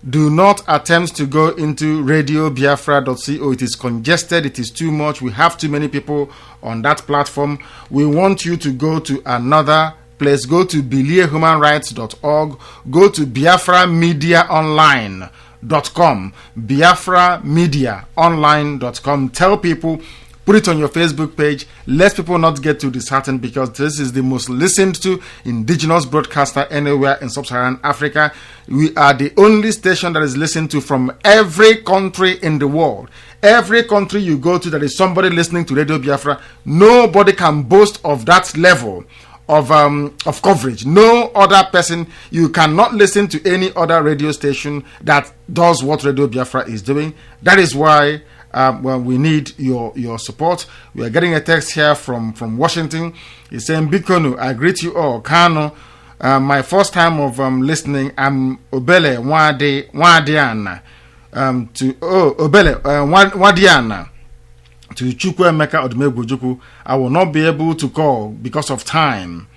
do not attempt to go into radiobiafra.co. It is congested. It is too much. We have too many people on that platform. We want you to go to another place. Go to biliahumanrights.org. Go to biaframediaonline.com. biaframediaonline.com. Tell people Put it on your Facebook page. Let people not get too disheartened, because this is the most listened to indigenous broadcaster anywhere in sub-Saharan Africa. We are the only station that is listened to from every country in the world. Every country you go to, there is somebody listening to Radio Biafra. Nobody can boast of that level of coverage. No other person. You cannot listen to any other radio station that does what Radio Biafra is doing. That is why we need your support. We are getting a text here from Washington. It's saying, Bikonu, I greet you all. Kano, my first time of listening, I'm Obele Wadiana. Wadiana to Chukwuemeka Odumegwu. I will not be able to call because of time.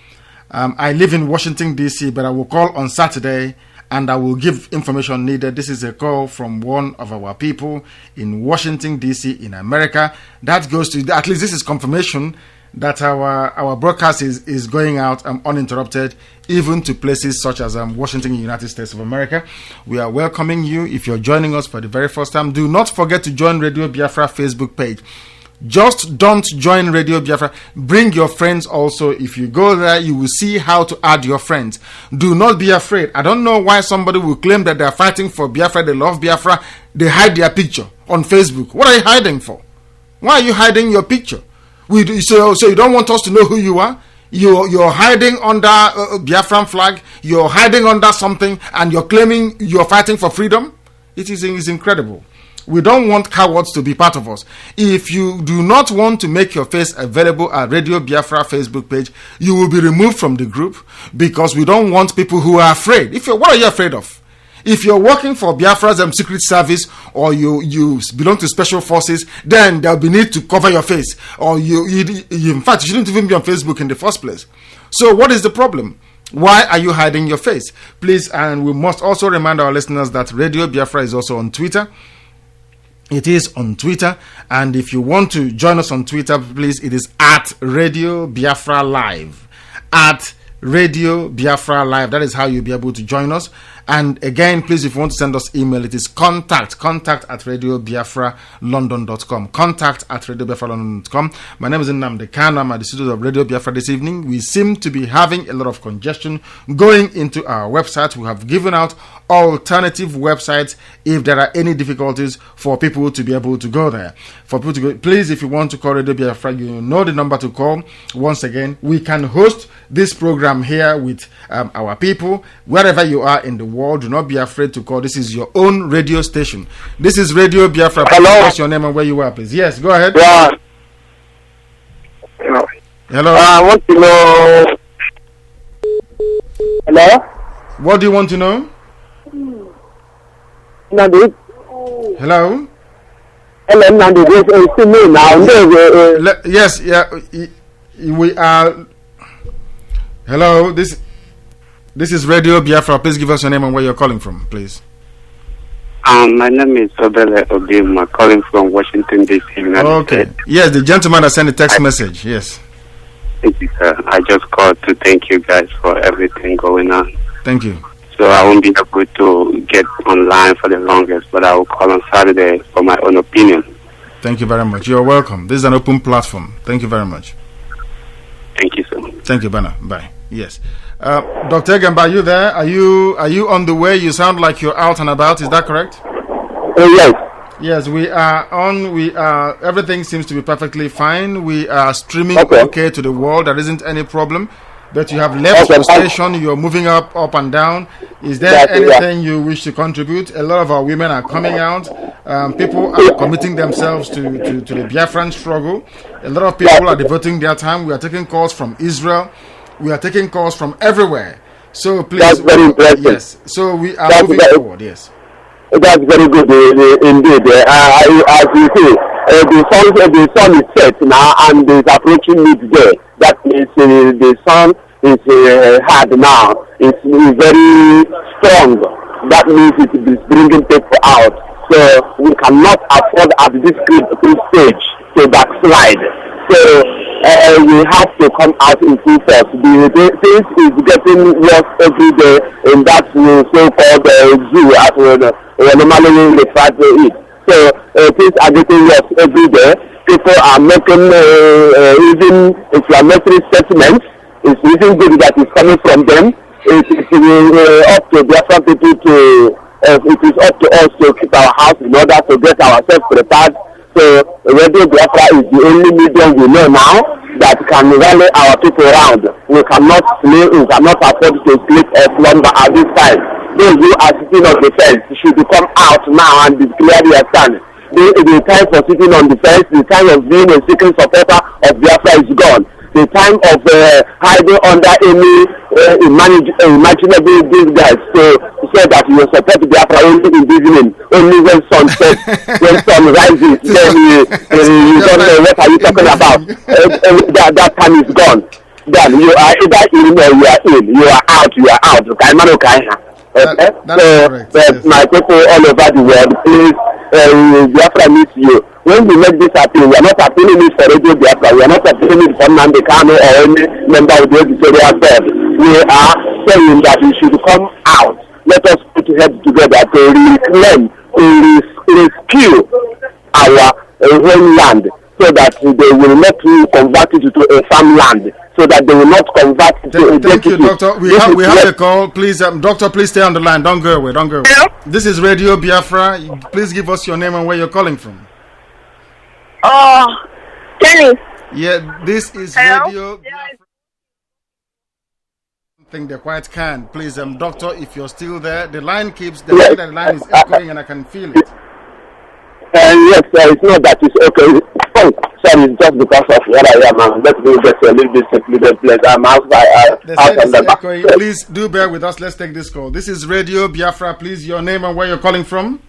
I live in Washington, D.C., but I will call on Saturday and I will give information needed. This is a call from one of our people in Washington, D.C., in America. That goes to, at least this is confirmation that our broadcast is going out uninterrupted, even to places such as Washington, United States of America. We are welcoming you. If you're joining us for the very first time, do not forget to join Radio Biafra Facebook page. Just don't join Radio Biafra. Bring your friends also. If you go there, you will see how to add your friends. Do not be afraid. I don't know why somebody will claim that they are fighting for Biafra, they love Biafra, they hide their picture on Facebook. What are you hiding for? Why are you hiding your picture? So you don't want us to know who you are? You're hiding under Biafran flag. You're hiding under something, and you're claiming you're fighting for freedom. It is incredible. We don't want cowards to be part of us. If you do not want to make your face available at Radio Biafra Facebook page, you will be removed from the group, because we don't want people who are afraid. What are you afraid of? If you're working for Biafra's secret service, or you belong to special forces, then there'll be need to cover your face. Or in fact, you shouldn't even be on Facebook in the first place. So what is the problem? Why are you hiding your face? Please, and we must also remind our listeners that Radio Biafra is also on Twitter. It is on Twitter, and if you want to join us on Twitter, please, it is at Radio Biafra Live. At Radio Biafra Live. That is how you'll be able to join us. And again, please, if you want to send us email, it is contact at radiobiafralondon.com. Contact at radiobiafralondon.com. My name is Nnamdi Kanu. I'm at the studios of Radio Biafra this evening. We seem to be having a lot of congestion going into our website. We have given out alternative websites if there are any difficulties for people to be able to go there. For people to go, please, if you want to call Radio Biafra, you know the number to call. Once again, we can host this program here with our people wherever you are in the world. Do not be afraid to call. This is your own radio station. This is Radio Biafra. Hello. What's your name and where you are, please? Yes, go ahead. Yeah. Hello. I want to know. Hello. What do you want to know? Nandi. Hello. Hello, Nandi. It's me now. Yes, yeah. We are. Hello. This is Radio Biafra. Please give us your name and where you're calling from, please. My name is Obele Obim. I'm calling from Washington, D.C. Okay. Yes, the gentleman that sent a text message. Yes. Thank you, sir. I just called to thank you guys for everything going on. Thank you. So I won't be able to get online for the longest, but I will call on Saturday for my own opinion. Thank you very much. You're welcome. This is an open platform. Thank you very much. Thank you, sir. Thank you, Bana. Bye. Yes. Dr. Egamba, are you there? Are you on the way? You sound like you're out and about. Is that correct? Yes. Yes, we are on. Everything seems to be perfectly fine. We are streaming okay to the world. There isn't any problem. But you have left your station. You're moving up and down. Is there anything you wish to contribute? A lot of our women are coming out. People are committing themselves to the Biafran struggle. A lot of people are devoting their time. We are taking calls from Israel. We are taking calls from everywhere. So please, that's very impressive. Yes. So we are moving forward. Yes. That's very good indeed. As you see, the sun is set now and is approaching midday. That means the sun is hard now. It's very strong. That means it is bringing people out. So we cannot afford at this critical stage to backslide. So we have to come out in full force. Things is getting worse every day, and that's so-called zoo as we normally refer to it. So things are getting worse every day. People are making even inflammatory statements. It's even good that is coming from them. It is up to Biafran people to. It is up to us to keep our house in order to get ourselves prepared. So Radio Biafra is the only medium we know now that can rally our people around. We cannot sleep, we cannot afford to sleep or slumber at this time. Those who are sitting on the fence should come out now and declare their stand. The time for sitting on the fence, the time of being a secret supporter of Biafra is gone. The time of hiding under any imaginable disguise to say that you support Biafra only in the evening, only when sun sets, when sun rises, then you don't know what are you talking about. That time is gone. Then you are either in or you are in. You are out. You are out. So my people all over the world, please, Biafra needs you. When we make this appeal, we are not appealing it for Radio Biafra. We are not appealing it for NNAMDI KANU or any member of the editorial board. We are saying that we should come out. Let us put heads together to reclaim, to rescue our homeland, so that they will not convert it to a farmland, so that they will not convert it to a Thank you, Doctor. We have a call. Please, Doctor, please stay on the line. Don't go away. Don't go away. Hello? This is Radio Biafra. Please give us your name and where you're calling from. Kenny. Yeah, this is Hello? Radio Biafra. I think they're quite kind. Please, Doctor, if you're still there, the line is echoing and I can feel it. Yes, it's not that it's okay. Oh, sorry, it's just because of where I am. Let me get a little bit secluded place. I'm outside. Please do bear with us. Let's take this call. This is Radio Biafra. Please, your name and where you're calling from.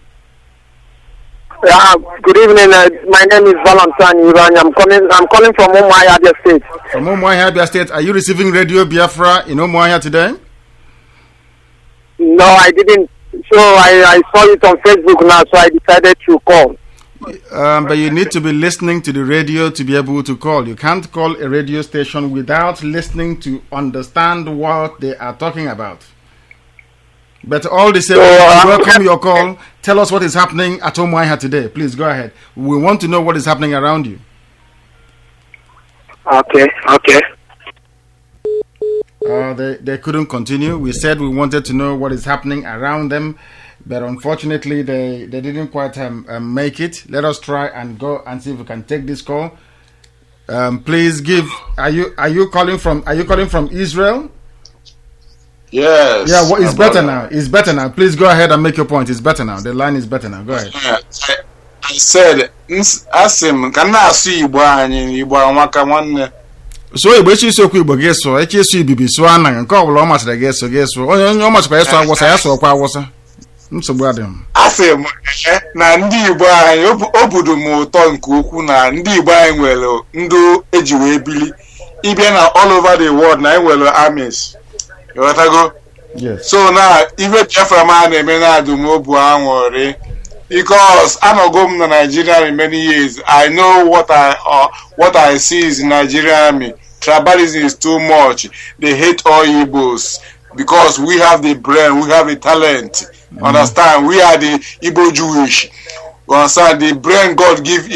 Good evening. My name is Valentine Iran. I'm calling from Umuahia, Abia State. From Umuahia, Abia State. Are you receiving Radio Biafra in Umuahia today? No, I didn't. So I saw it on Facebook now, so I decided to call. But you need to be listening to the radio to be able to call. You can't call a radio station without listening to understand what they are talking about. But all the same, welcome your call. Tell us what is happening at Umuahia today. Please go ahead. We want to know what is happening around you. Okay. They couldn't continue. We said we wanted to know what is happening around them, but unfortunately they didn't quite make it. Let us try and go and see if we can take this call. Please give. Are you calling from Israel? Yes. Yeah. Well, it's better now. It's better now. Please go ahead and make your point. It's better now. The line is better now. Go ahead. I said, Asim, can I see Igbo Amaka one? So Igbo so Igbo geso eche so ibibi so anan nke obula o masere geso onye o masere so agwosa ya so kwa agwosa nsogbu adem Asim na ndị Igbo anyị obodo m ụtọ nke ukwu na ndị Igbo anyị nwere ndụ eji wee bili ịbịa na all over the world na anyị nwere armies. You want to go? Yes. So now even Biafra man na-eme na adum obu anwore because I no go to Nigeria in many years. I know what I see is in Nigerian army. Tribalism is too much. They hate all Igbos because we have the brain, we have the talent. Understand? We are the Igbo Jewish. Understand? The brain God give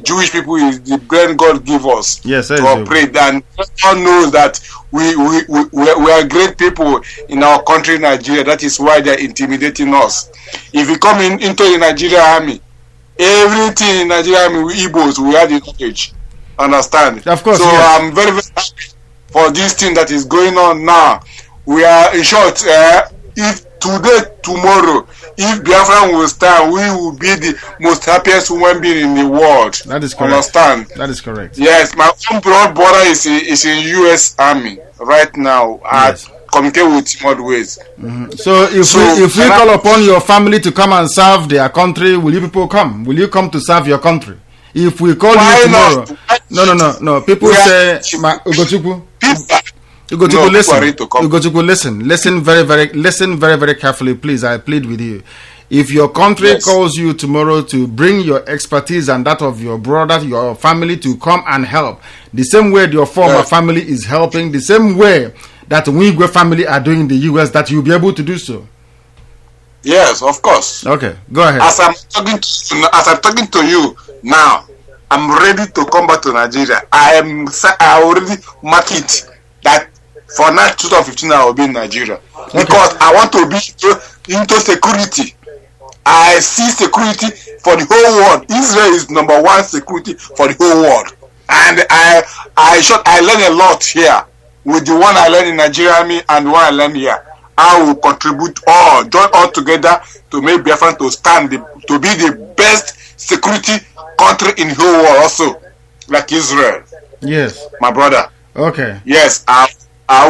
Jewish people is the brain God give us. Yes, to operate. And everyone knows that we are great people in our country, Nigeria. That is why they are intimidating us. If you come into the Nigerian army, everything in Nigerian army, we Igbos, we have the knowledge. Understand? Of course. So yes. I'm very, very happy for this thing that is going on now. We are, in short, if today, tomorrow, if Biafran will stand, we will be the most happiest human being in the world. That is correct. Understand? That is correct. Yes, my own broad brother is in U.S. Army right now. Yes. I communicate with him all the ways. So if we call upon your family to come and serve their country, will you people come? Will you come to serve your country? If we call you tomorrow, no. People say, Ugochukwu, listen very, very carefully, please. I plead with you. If your country calls you tomorrow to bring your expertise and that of your brother, your family to come and help, the same way your former family is helping, the same way that Igbo family are doing in the US, that you'll be able to do so. Yes, of course. Okay, go ahead. As I'm talking to you now, I'm ready to come back to Nigeria. I already mark it that for now 2015 I will be in Nigeria, because I want to be into security. I see security for the whole world. Israel is number one security for the whole world, and I learn a lot here with the one I learned in Nigeria Army and the one I learned here. I will contribute join all together to make Biafran to stand to be the best security country in the whole world, also like Israel. Yes, my brother. Okay. Yes, I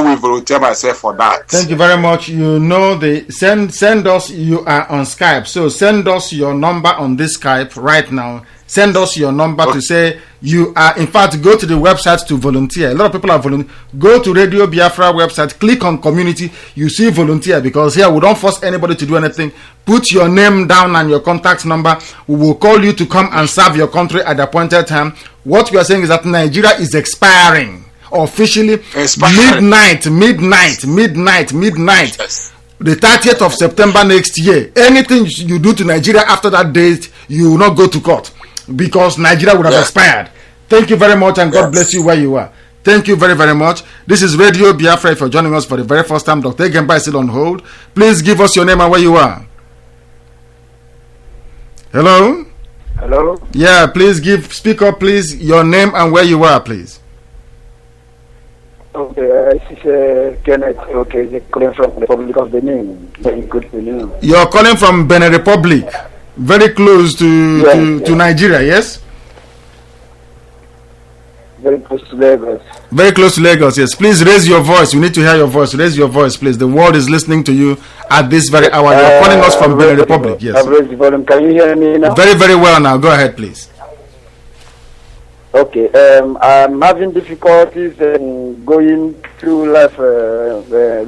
will volunteer myself for that. Thank you very much. You know, send us. You are on Skype, so send us your number on this Skype right now. Send us your number to say you are. In fact, go to the website to volunteer. A lot of people are volunteering. Go to Radio Biafra website, click on community. You see volunteer, because here we don't force anybody to do anything. Put your name down and your contact number. We will call you to come and serve your country at the appointed time. What we are saying is that Nigeria is expiring. Officially midnight, yes. The 30th of September next year. Anything you do to Nigeria after that date, you will not go to court, because Nigeria would have expired. Thank you very much, and God bless you where you are. Thank you very, very much. This is Radio Biafra. If you're joining us for the very first time, Dr. Egemba is still on hold. Please give us your name and where you are. Hello? Hello? Yeah, please speak up, please. Your name and where you are, please. Okay, this is Kenneth. Okay, they're calling from the Republic of Benin. Very good Benin. You're calling from Benin Republic, very close to Nigeria, yes? Very close to Lagos. Very close to Lagos, yes. Please raise your voice. We need to hear your voice. Raise your voice, please. The world is listening to you at this very hour. You're calling us from Benin Republic, yes. I've raised the volume. Can you hear me now? Very, very well now. Go ahead, please. Okay, I'm having difficulties going to live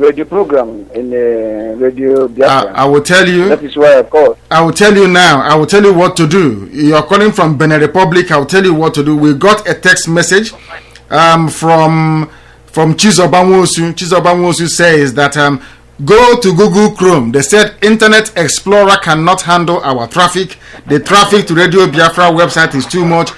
radio program in Radio Biafra. I will tell you. That is why I called. I will tell you now. I will tell you what to do. You're calling from Benin Republic. I will tell you what to do. We got a text message from Chizobanwosu. Chizobanwosu says that go to Google Chrome. They said Internet Explorer cannot handle our traffic. The traffic to Radio Biafra website is too much.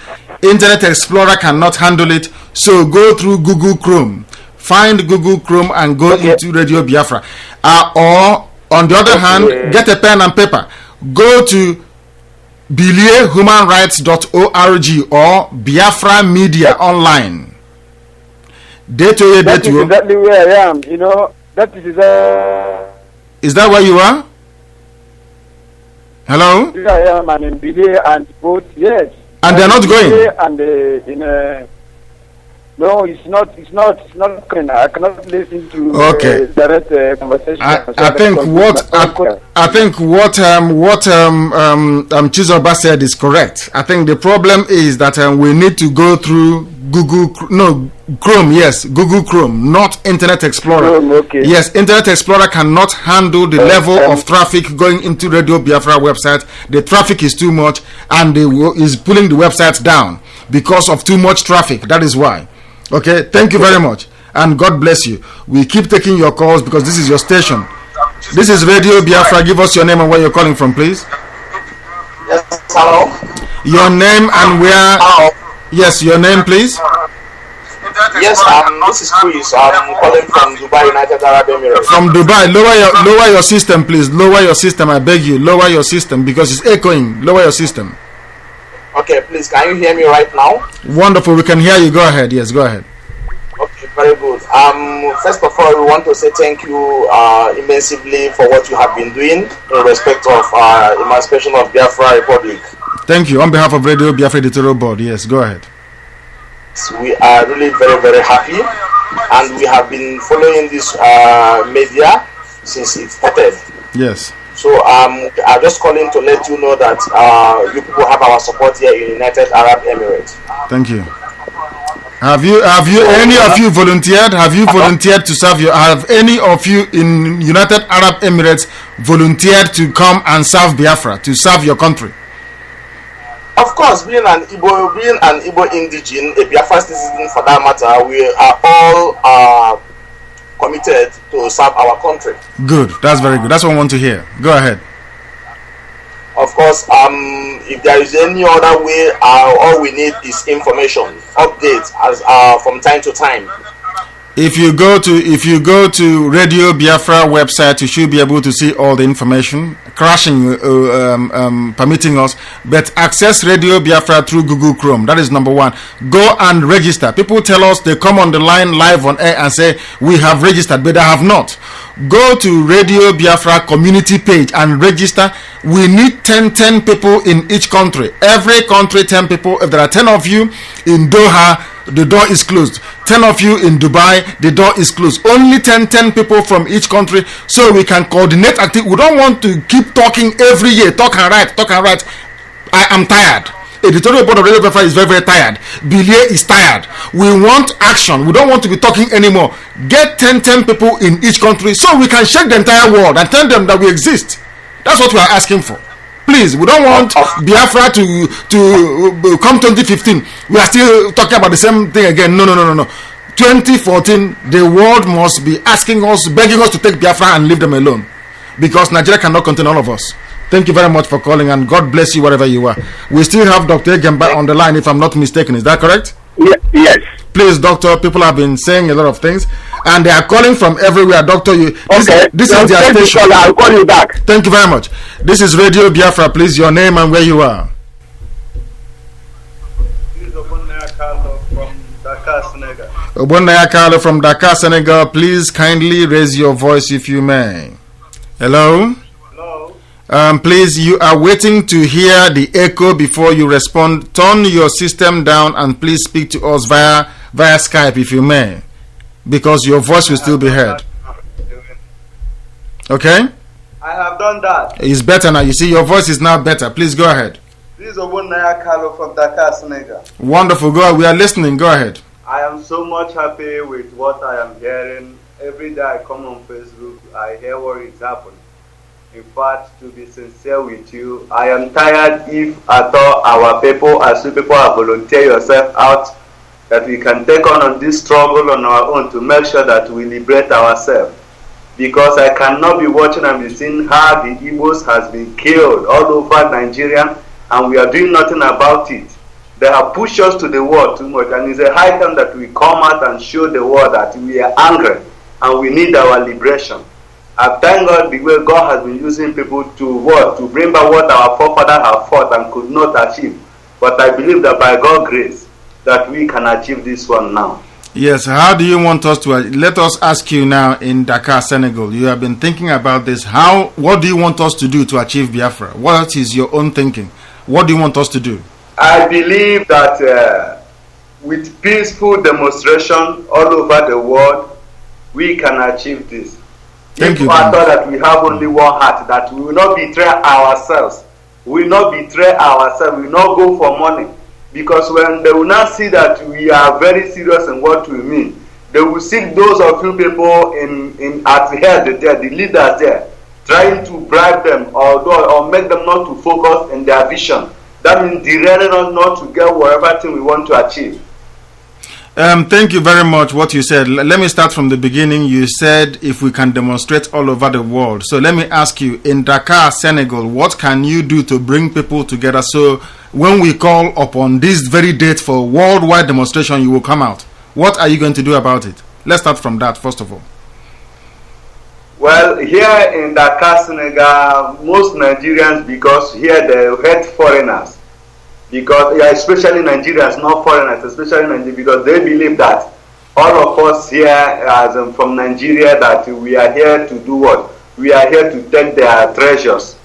Internet Explorer cannot handle it, so go through Google Chrome. Find Google Chrome and go into Radio Biafra. Or, on the other hand, get a pen and paper. Go to biliehumanrights.org or Biafra Media Online. That is exactly where I am. You know, that is Is that where you are? Hello? Here I am, and in Bilie and both, yes. And they're not going. And no, it's not going. I cannot listen to direct conversation. I think what Chizoba said is correct. I think the problem is that we need to go through Chrome. Yes, Google Chrome, not Internet Explorer. Chrome, yes, Internet Explorer cannot handle the level of traffic going into Radio Biafra website. The traffic is too much, and is pulling the website down because of too much traffic. That is why. Okay, thank you very much, and God bless you. We keep taking your calls because this is your station. This is Radio Biafra. Give us your name and where you're calling from, please. Yes, hello. Your name and where? Hello. Yes, your name, please. Yes, this is Chris. I'm calling from Dubai, United Arab Emirates. From Dubai, lower your system, please. Lower your system, I beg you. Lower your system because it's echoing. Lower your system. Okay, please. Can you hear me right now? Wonderful. We can hear you. Go ahead. Yes, go ahead. Okay, very good. First of all, we want to say thank you immensely for what you have been doing in respect of emancipation of Biafra Republic. Thank you. On behalf of Radio Biafra Editorial Board, yes, go ahead. We are really very, very happy, and we have been following this media since it started. Yes. So I'm just calling to let you know that you people have our support here in United Arab Emirates. Thank you. Have any of you volunteered? Have you volunteered to serve have any of you in United Arab Emirates volunteered to come and serve Biafra, to serve your country? Of course, being an Igbo indigene, a Biafra citizen for that matter, we are all committed to serve our country. Good, that's very good. That's what I want to hear. Go ahead. Of course, if there is any other way, all we need is information, updates as from time to time. If you go to Radio Biafra website, you should be able to see all the information. Crashing, permitting us, but access Radio Biafra through Google Chrome. That is number one. Go and register. People tell us they come on the line live on air and say we have registered, but they have not. Go to Radio Biafra community page and register. We need 10 people in each country. Every country 10 people. If there are 10 of you in Doha, the door is closed. 10 of you in Dubai, the door is closed. Only 10 people from each country, so we can coordinate activity. We don't want to keep talking every year. Talk and write. I am tired. Editorial board of Radio Biafra is very, very tired. Billier is tired. We want action. We don't want to be talking anymore. Get 10 people in each country so we can shake the entire world and tell them that we exist. That's what we are asking for. Please, we don't want Biafra to come 2015. We are still talking about the same thing again. No. 2014, the world must be asking us, begging us to take Biafra and leave them alone. Because Nigeria cannot contain all of us. Thank you very much for calling, and God bless you wherever you are. We still have Dr. Egemba on the line, if I'm not mistaken. Is that correct? Yes. Please, doctor, people have been saying a lot of things, and they are calling from everywhere. Doctor, this is their station. I'll call you back. Thank you very much. This is Radio Biafra. Please, your name and where you are. This is Obonaya Carlo from Dakar, Senegal. Obonaya Carlo from Dakar, Senegal. Please kindly raise your voice if you may. Hello? Please, you are waiting to hear the echo before you respond. Turn your system down and please speak to us via Skype if you may, because your voice will still be heard. Okay? I have done that. It's better now. You see, your voice is now better. Please go ahead. This is Obonaya Carlo from Dakar, Senegal. Wonderful. Go ahead. We are listening. Go ahead. I am so much happy with what I am hearing. Every day I come on Facebook, I hear what is happening. In fact, to be sincere with you, I am tired if at all our people, as you people, have volunteered yourself out, that we can take on this struggle on our own to make sure that we liberate ourselves. Because I cannot be watching and be seeing how the Igbos has been killed all over Nigeria, and we are doing nothing about it. They have pushed us to the wall too much, and it's a high time that we come out and show the world that we are angry and we need our liberation. I thank God the way God has been using people to bring back what our forefathers have fought and could not achieve. But I believe that by God's grace that we can achieve this one now. Yes, how do you want us to? Let us ask you now in Dakar, Senegal. You have been thinking about this. What do you want us to do to achieve Biafra? What is your own thinking? What do you want us to do? I believe that with peaceful demonstration all over the world, we can achieve this. Thank you. I thought that we have only one heart, that we will not betray ourselves. We will not betray ourselves. We will not go for money. Because when they will not see that we are very serious in what we mean, they will see those of you people at the head there, the leaders there, trying to bribe them or make them not to focus in their vision. That means derailing us not to get whatever thing we want to achieve. Thank you very much. What you said. Let me start from the beginning. You said if we can demonstrate all over the world. So let me ask you, in Dakar, Senegal, what can you do to bring people together so when we call upon this very date for worldwide demonstration, you will come out? What are you going to do about it? Let's start from that first of all. Well, here in Dakar, Senegal, most Nigerians, because here they hate foreigners. Because especially Nigerians, not foreigners, especially Nigerians, because they believe that all of us here, as from Nigeria, that we are here to do what? We are here to take their treasures.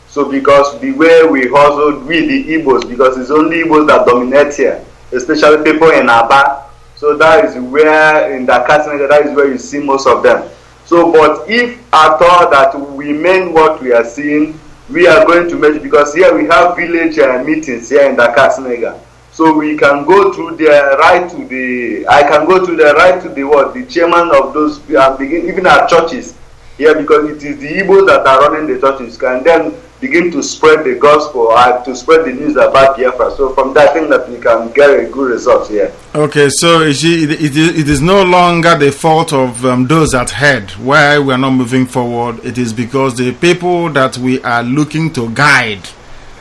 So because the way we hustle, we the Igbos, because it's only Igbos that dominate here, especially people in Aba. So that is where in Dakar, Senegal, that is where you see most of them. So, but if at all that we mean what we are seeing, we are going to measure, because here we have village meetings here in Dakar, Senegal. So we can go through the right to the, I can go to the right to the what, the chairman of those, even our churches here, because it is the Igbos that are running the churches, can then begin to spread the gospel, to spread the news about Biafra. So from that, I think that we can get a good result here. Okay, so it is no longer the fault of those at head why we are not moving forward. It is because the people that we are looking to guide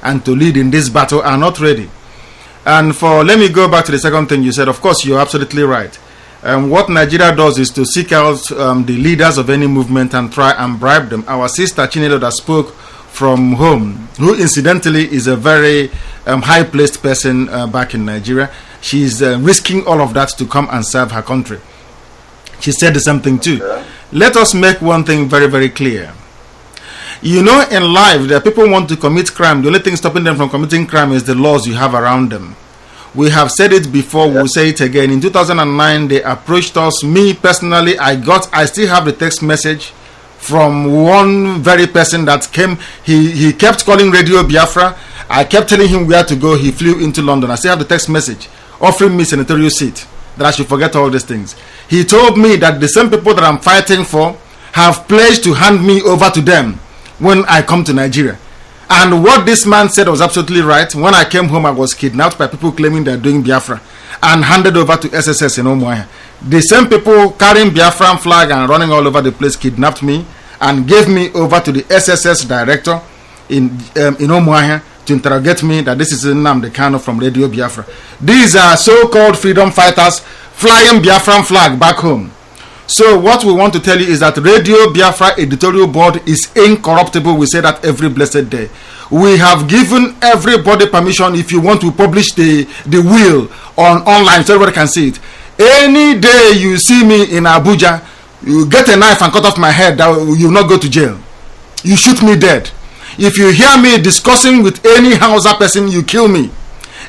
and to lead in this battle are not ready. And let me go back to the second thing you said. Of course, you're absolutely right. What Nigeria does is to seek out the leaders of any movement and try and bribe them. Our sister Chinedo that spoke from home, who incidentally is a very high-placed person back in Nigeria, she's risking all of that to come and serve her country. She said the same thing too. Yeah. Let us make one thing very, very clear. You know, in life, there are people who want to commit crime. The only thing stopping them from committing crime is the laws you have around them. We have said it before, we'll say it again. In 2009, they approached us. Me, personally, I still have the text message from one very person that came. He kept calling Radio Biafra. I kept telling him where to go. He flew into London. I still have the text message offering me senatorial seat, that I should forget all these things. He told me that the same people that I'm fighting for have pledged to hand me over to them when I come to Nigeria. And what this man said was absolutely right. When I came home, I was kidnapped by people claiming they're doing Biafra and handed over to SSS in Umuahia. The same people carrying Biafran flag and running all over the place kidnapped me and gave me over to the SSS director in Umuahia to interrogate me that this is Nnamdi Kanu from Radio Biafra. These are so-called freedom fighters flying Biafran flag back home. So what we want to tell you is that Radio Biafra editorial board is incorruptible. We say that every blessed day. We have given everybody permission if you want to publish the will online so everybody can see it. Any day you see me in Abuja, you get a knife and cut off my head, you will not go to jail. You shoot me dead. If you hear me discussing with any Hausa person, you kill me.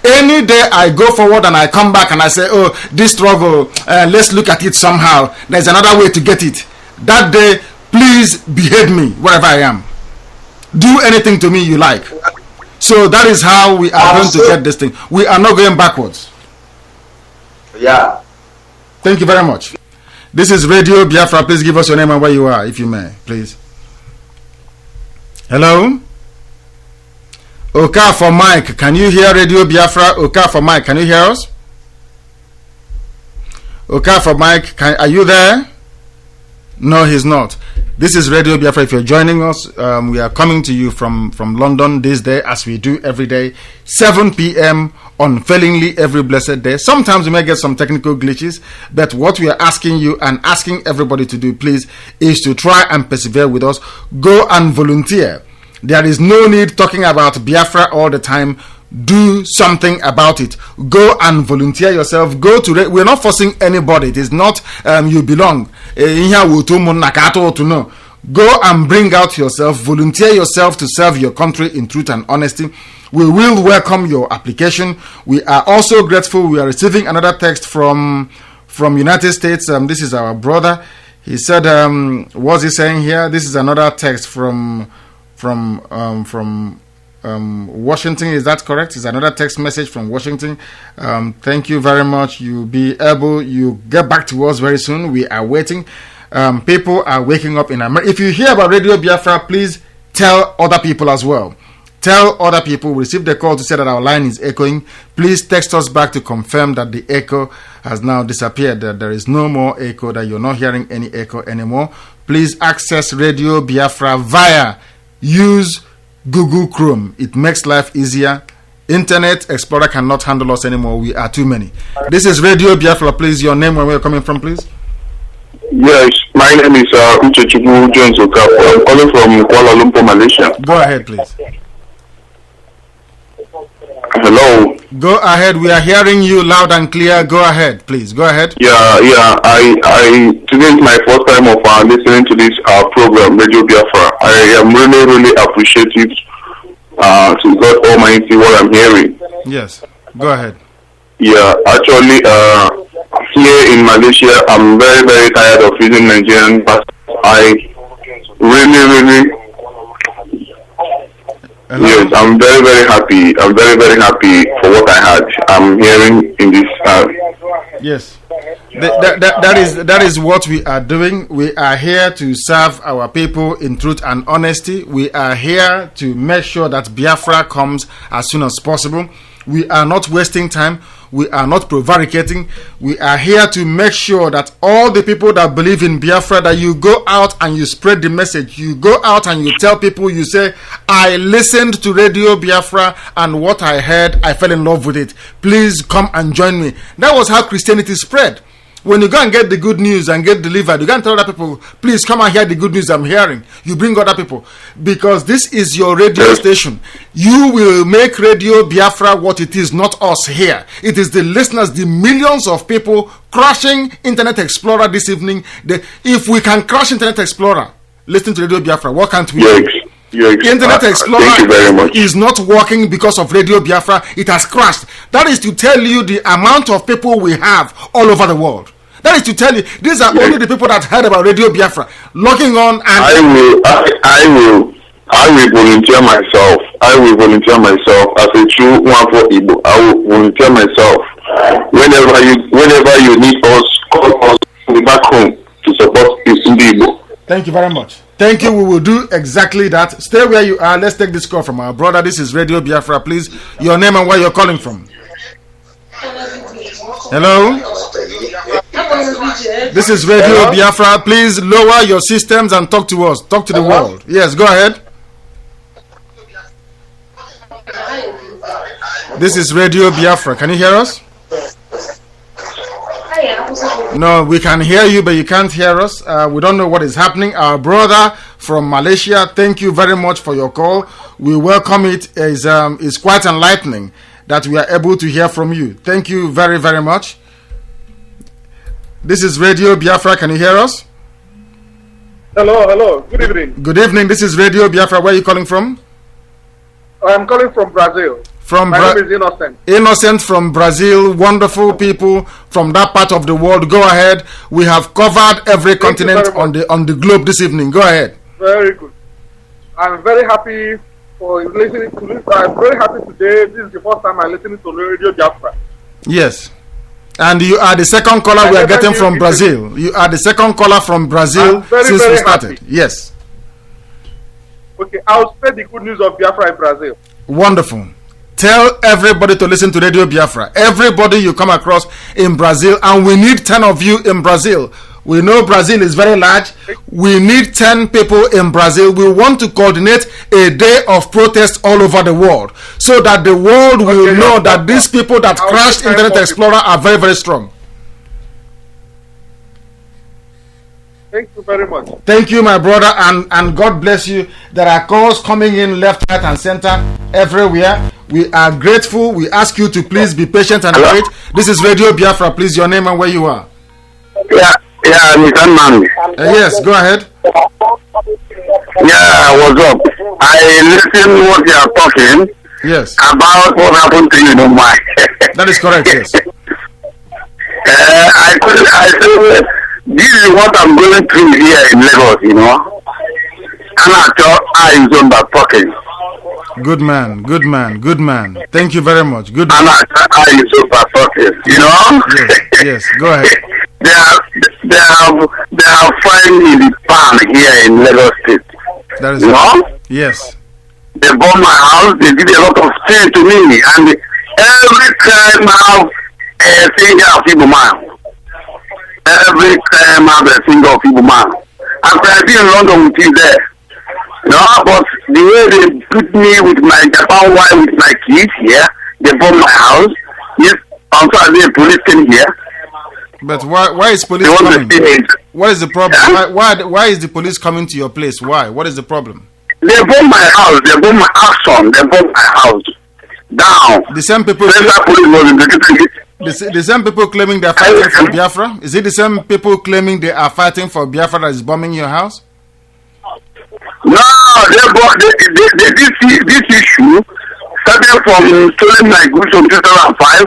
Any day I go forward and I come back and I say, oh, this struggle, let's look at it somehow. There's another way to get it. That day, please behead me wherever I am. Do anything to me you like. So that is how we are going to get this thing. We are not going backwards. Yeah. Thank you very much. This is Radio Biafra. Please give us your name and where you are, if you may, please. Hello? Oka for Mike, can you hear Radio Biafra? Oka for Mike, can you hear us? Oka for Mike, are you there? No, he's not. This is Radio Biafra. If you're joining us, we are coming to you from London this day, as we do every day, 7 p.m. unfailingly every blessed day. Sometimes we may get some technical glitches, but what we are asking you and asking everybody to do, please, is to try and persevere with us. Go and volunteer. There is no need talking about Biafra all the time. Do something about it. Go and volunteer yourself. We're not forcing anybody. It is not you belong. Go and bring out yourself. Volunteer yourself to serve your country in truth and honesty. We will welcome your application. We are also grateful. We are receiving another text from United States. This is our brother. He said, what's he saying here? This is another text from Washington. Is that correct? It's another text message from Washington. Thank you very much. You get back to us very soon. We are waiting. People are waking up in America. If you hear about Radio Biafra, please tell other people as well. Tell other people. We received a call to say that our line is echoing. Please text us back to confirm that the echo has now disappeared, that there is no more echo, that you're not hearing any echo anymore. Please access Radio Biafra via use Google Chrome. It makes life easier. Internet Explorer cannot handle us anymore. We are too many. This is Radio Biafra. Please, your name, where you're coming from, please. Yes, my name is Uchechibu Jones Okafor. I'm calling from Kuala Lumpur, Malaysia. Go ahead, please. Hello. Go ahead. We are hearing you loud and clear. Go ahead, please. Go ahead. Yeah. I today is my first time of listening to this program, Radio Biafra. I am really appreciative to God Almighty what I'm hearing. Yes. Go ahead. Yeah. Actually, here in Malaysia, I'm very tired of using Nigerian, but I really. Hello? Yes, I'm very happy. I'm very happy for what I had. I'm hearing in this. Yes, that is what we are doing. We are here to serve our people in truth and honesty. We are here to make sure that Biafra comes as soon as possible. We are not wasting time. We are not prevaricating. We are here to make sure that all the people that believe in Biafra, that you go out and you spread the message. You go out and you tell people, you say, I listened to Radio Biafra and what I heard, I fell in love with it. Please come and join me. That was how Christianity spread. When you go and get the good news and get delivered, you can tell other people, please come and hear the good news I'm hearing. You bring other people. Because this is your radio station. You will make Radio Biafra what it is, not us here. It is the listeners, the millions of people crashing Internet Explorer this evening. If we can crash Internet Explorer, listen to Radio Biafra, what can't we do? Internet Explorer is not working because of Radio Biafra. It has crashed. That is to tell you the amount of people we have all over the world. That is to tell you, these are only the people that heard about Radio Biafra logging on. And I will volunteer myself. I will volunteer myself as a true one for Igbo. I will volunteer myself. Whenever you need us, call us back home to support Igbo. Thank you very much. Thank you. We will do exactly that. Stay where you are. Let's take this call from our brother. This is Radio Biafra. Please, your name and where you're calling from. Hello? This is Radio Biafra. Please lower your systems and talk to us. Talk to the world. Yes, go ahead. This is Radio Biafra. Can you hear us? No, we can hear you, but you can't hear us. We don't know what is happening. Our brother from Malaysia, thank you very much for your call. We welcome it. It's quite enlightening that we are able to hear from you. Thank you very, very much. This is Radio Biafra. Can you hear us? Hello. Good evening. Good evening. This is Radio Biafra. Where are you calling from? I'm calling from Brazil. My name is Innocent. Innocent from Brazil. Wonderful people from that part of the world. Go ahead. We have covered every continent on the globe this evening. Go ahead. Very good. I'm very happy for listening to this. I'm very happy today. This is the first time I'm listening to Radio Biafra. Yes. And you are the second caller we are getting from Brazil. You are the second caller from Brazil since we started. Happy. Yes. Okay, I'll spread the good news of Biafra in Brazil. Wonderful. Tell everybody to listen to Radio Biafra. Everybody you come across in Brazil, and we need 10 of you in Brazil. We know Brazil is very large. We need 10 people in Brazil. We want to coordinate a day of protest all over the world so that the world will know that these people that crashed Internet Explorer are very, very strong. Thank you very much. Thank you, my brother, and God bless you. There are calls coming in left, right, and center everywhere. We are grateful. We ask you to please be patient and wait. This is Radio Biafra. Please, your name and where you are. Yeah, Mr. Nnnamdi. Yes, go ahead. Yeah, what's up? I listened what you are talking. Yes. About what happened to you, no mind. That is correct, yes. I said, this is what I'm going through here in Lagos, you know. And I thought I was on that talking. Good man, good man, good man. Thank you very much. Good man. And I thought I was on that talking, you know. Yes, go ahead. They are fighting in the pan here in Lagos State. That is you know? Yes. They bomb my house, they did a lot of things to me, and every time I have a finger of Igbo man. Every time I have a finger of Igbo man. After I've been in London with you there. No, but the way they put me with my Japan wife, with my kids here, they bomb my house. Yes, on Saturday, police came here. But why is police coming? What is the problem? Yeah? Why is the police coming to your place? Why? What is the problem? They bomb my house. They bomb my action. They bomb my house down. The same people. The same people claiming they are fighting for Biafra. Is it the same people claiming they are fighting for Biafra that is bombing your house? No, this issue started from stolen my goods from 2005.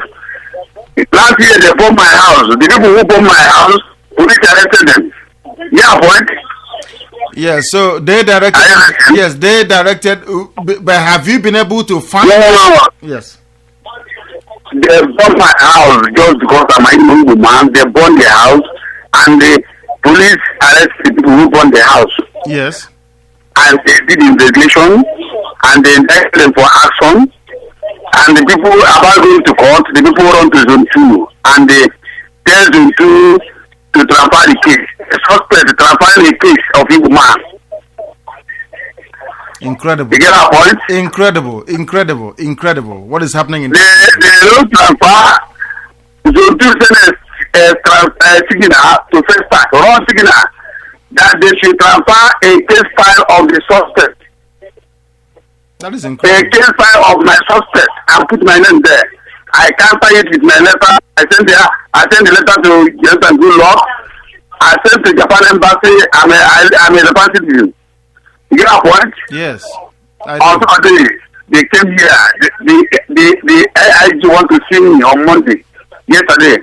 Last year they bombed my house. The people who bombed my house, police arrested them. Yeah, point. Yeah, so they directed. Yes, they directed. But have you been able to find? No. Yes. They bombed my house just because I'm an Igbo man. They burned the house, and the police arrested people who burned the house. Yes. And they did investigation, and they indicted them for action. and the people about going to court, the people run to zone 2, and they tell zone 2 to transfer the case. A suspect transferring the case of Igbo man. Incredible. You get our point? Incredible. What is happening in they don't transfer zone 2 signal to first stack, wrong signal, that they should transfer a case file of the suspect. That is incredible. A case file of my suspect and put my name there. I counter it with my letter. I send the letter to Jonathan Goodluck. I sent to Japan embassy. I'm a representative. You get our point? Yes. Also, they came here. The AIG want to see me on Monday. Yesterday,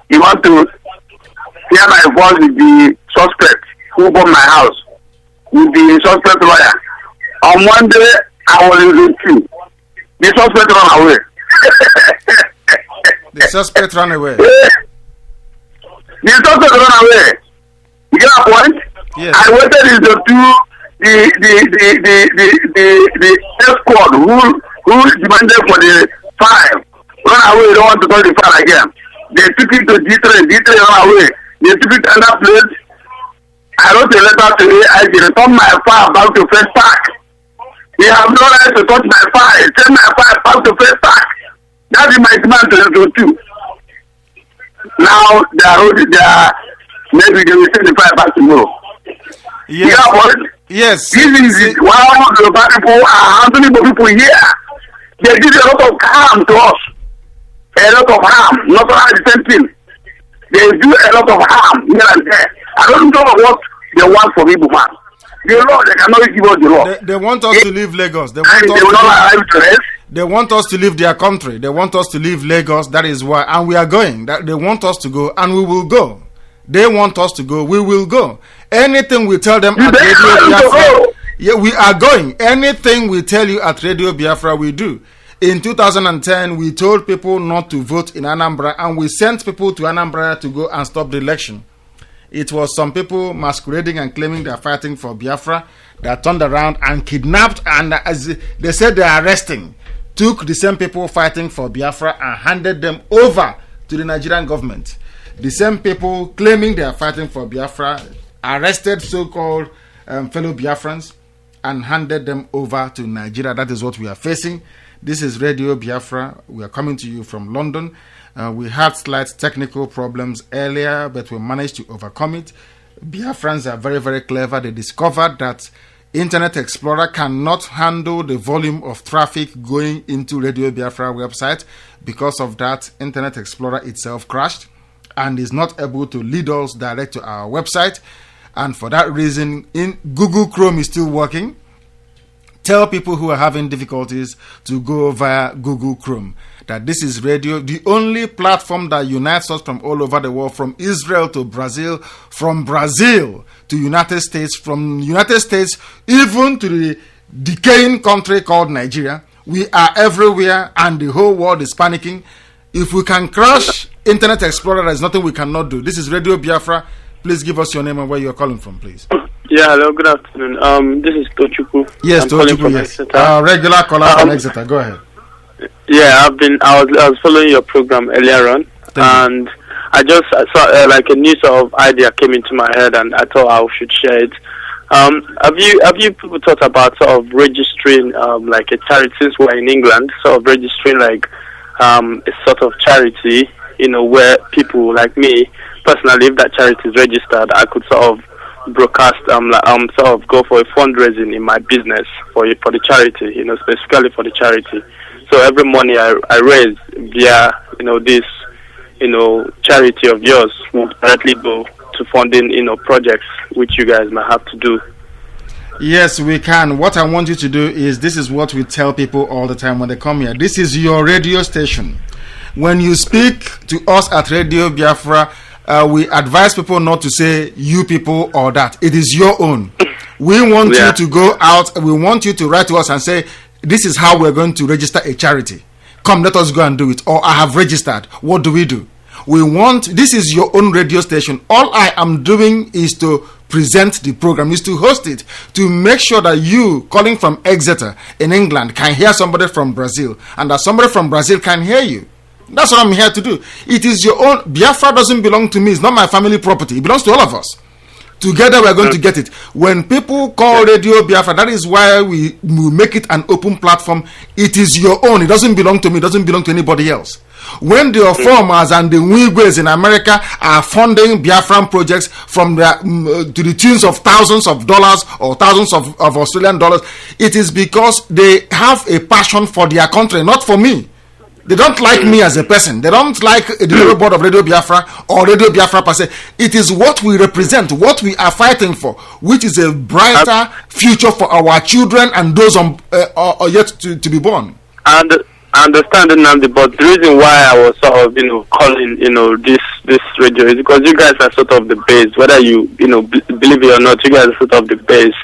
he want to hear my voice with the suspect who bought my house, with the suspect lawyer. On Monday, I was in zone 2. The suspect ran away. The suspect ran away. The suspect ran away. You get a point? Yes. I waited in zone 2. The escort who demanded for the file run away. They don't want to call the file again. They took it to D3 ran away. They took it to another place. I wrote a letter to AIG, return my file back to first stack. They have no right to touch my file. Send my file back to first stack. That is my demand to zone 2. Now maybe they will send the file back tomorrow. Yes. Yeah, but yes. This is why the people are handling the people here. They did a lot of harm to us. A lot of harm. Not only the same thing. They do a lot of harm here and there. I don't know what they want from Igbo man. The law, they cannot give us the law. They want us to leave Lagos. They want us to leave their country. They want us to leave Lagos. That is why. And we are going. They want us to go, and we will go. They want us to go. We will go. Anything we tell them at Radio Biafra, yeah, we are going. Anything we tell you at Radio Biafra, we do. In 2010, we told people not to vote in Anambra, and we sent people to Anambra to go and stop the election. It was some people masquerading and claiming they are fighting for Biafra that turned around and kidnapped, and as they said they are arresting, took the same people fighting for Biafra and handed them over to the Nigerian government. The same people claiming they are fighting for Biafra arrested so-called fellow Biafrans and handed them over to Nigeria. That is what we are facing. This is Radio Biafra. We are coming to you from London. We had slight technical problems earlier, but we managed to overcome it. Biafrans are very, very clever. They discovered that Internet Explorer cannot handle the volume of traffic going into Radio Biafra website. Because of that, Internet Explorer itself crashed and is not able to lead us direct to our website. And for that reason, Google Chrome is still working. Tell people who are having difficulties to go via Google Chrome. That this is radio, the only platform that unites us from all over the world, from Israel to Brazil, from Brazil to United States, from United States even to the decaying country called Nigeria. We are everywhere and the whole world is panicking. If we can crash Internet Explorer, there is nothing we cannot do. This is Radio Biafra. Please give us your name and where you are calling from, please. Yeah, hello, good afternoon. This is Tochukwu. Yes, Tochukwu, yes. Regular caller from Exeter. Go ahead. Yeah, I was following your program earlier on, and I just saw like a new sort of idea came into my head, and I thought I should share it. Have you people thought about sort of registering like a charity, since we're in England, sort of registering like a sort of charity, where people like me personally, if that charity is registered, I could sort of broadcast sort of go for a fundraising in my business for the charity, specifically for the charity. So every money I raise via this charity of yours will directly go to funding projects which you guys might have to do. Yes, we can. What I want you to do is, this is what we tell people all the time when they come here. This is your radio station. When you speak to us at Radio Biafra, we advise people not to say you people or that. It is your own. We want you to go out. We want you to write to us and say, this is how we're going to register a charity. Come, let us go and do it. Or I have registered. What do? We want, this is your own radio station. All I am doing is to present the program, is to host it, to make sure that you calling from Exeter in England can hear somebody from Brazil, and that somebody from Brazil can hear you. That's what I'm here to do. It is your own. Biafra doesn't belong to me. It's not my family property. It belongs to all of us. Together we're going to get it. When people call Radio Biafra, that is why we make it an open platform. It is your own. It doesn't belong to me. It doesn't belong to anybody else. When the farmers and the Wigwes in America are funding Biafran projects from to the tunes of thousands of dollars or thousands of Australian dollars, it is because they have a passion for their country, not for me. They don't like me as a person. They don't like the board of Radio Biafra or Radio Biafra per se. It is what we represent, what we are fighting for, which is a brighter future for our children and those yet to be born. And I understand it now, but the reason why I was sort of, calling, this radio is because you guys are sort of the base. Whether you, believe it or not, you guys are sort of the base.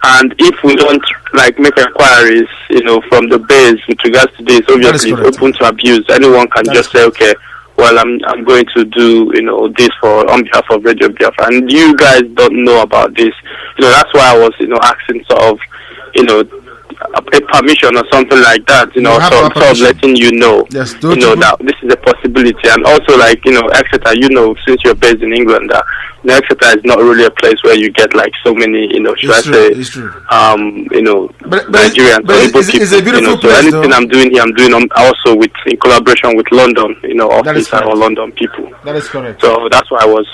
And if we don't make inquiries, from the base with regards to this, obviously it's open to abuse. Anyone can just say, okay, well, I'm going to do, this on behalf of Radio Biafra. And you guys don't know about this. That's why I was, asking sort of, a permission or something like that, sort of letting you know, yes, that this is a possibility. And also, Exeter, since you're based in England, Exeter is not really a place where you get so many, Nigerians or Igbo people. It's a beautiful place, so anything I'm doing here, I'm doing also in collaboration with London, office or London people. That is correct. So that's why I was,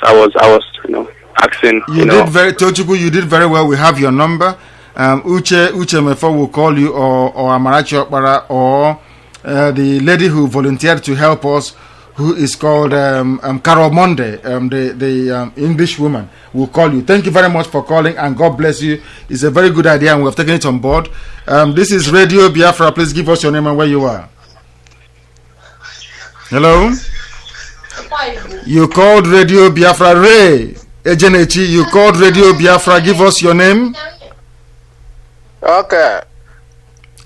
asking. Tochukwu, you did very well. We have your number. Uche Mefo will call you, or Amarachi Okpara, or the lady who volunteered to help us, who is called Carol Monde, the English woman, will call you. Thank you very much for calling, and God bless you. It's a very good idea, and we have taken it on board. This is Radio Biafra. Please give us your name and where you are. Hello? You called Radio Biafra. Ray Ejenechi, you called Radio Biafra. Give us your name. Okay.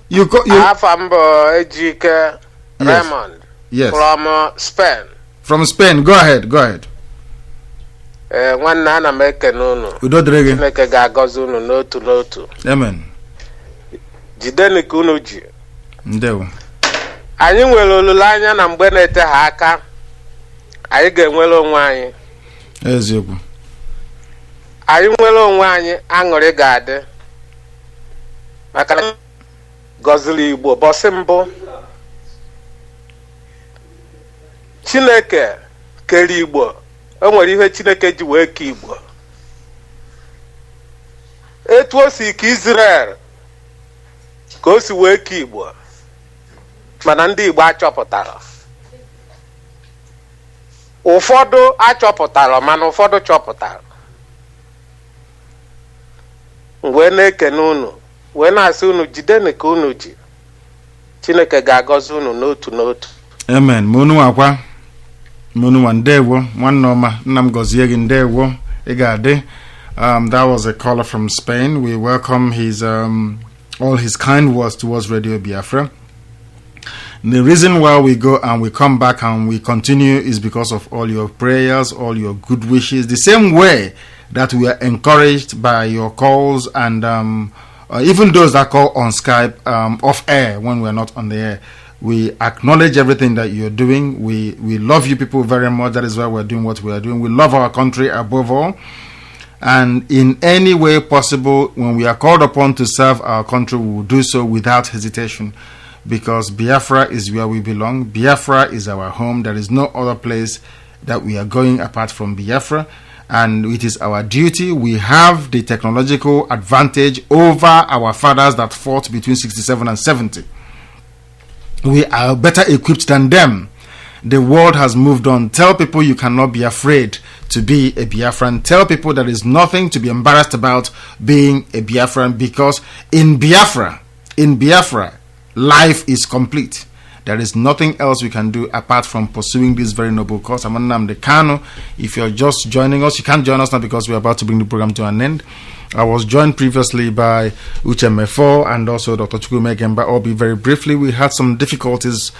You Ejike Raymond. Yes. From Spain. From Spain. Go ahead. Nwanne ana m ekene unu. Udo dịrị gị. Chineke ga-agọzi unu n'otu. Amen. Jidenu ka unu ji. Ndewo. Anyị nwere olileanya na mgbe na-ete ha aka, anyị ga-enwere onwe anyị. Eziokwu. Anyị nwere onwe anyị, aṅụrị ga-adị. Maka na gọziri Igbo bọsị mbụ. Chineke kere Igbo. O nwere ihe Chineke ji wee kee Igbo. Etu o si ka Israel ka o si wee kee Igbo. Mana ndị Igbo achọpụtara. Ụfọdụ achọpụtara, mana ụfọdụ chọpụtara. Wee na-ekene unu, wee na-asị unu jidenu ka unu ji. Chineke ga-agọzi unu n'otu. Amen. Munu akwa. Munu wandewo. Wanoma. Nam gozie gị ndewo. Ị ga-adị. That was a caller from Spain. We welcome his all his kind words towards Radio Biafra. The reason why we go and we come back and we continue is because of all your prayers, all your good wishes. The same way that we are encouraged by your calls and even those that call on Skype off air when we're not on the air. We acknowledge everything that you're doing. We love you people very much. That is why we're doing what we are doing. We love our country above all. And in any way possible, when we are called upon to serve our country, we will do so without hesitation. Because Biafra is where we belong. Biafra is our home. There is no other place that we are going apart from Biafra. And it is our duty. We have the technological advantage over our fathers that fought between 67 and 70. We are better equipped than them. The world has moved on. Tell people you cannot be afraid to be a Biafran. Tell people there is nothing to be embarrassed about being a Biafran, because in Biafra, life is complete. There is nothing else we can do apart from pursuing this very noble cause. I'm Nnamdi Kanu. If you're just joining us, you can't join us now because we're about to bring the program to an end. I was joined previously by Uche Mefo and also Dr. Chukwu Megemba. I'll be very briefly. We had some difficulties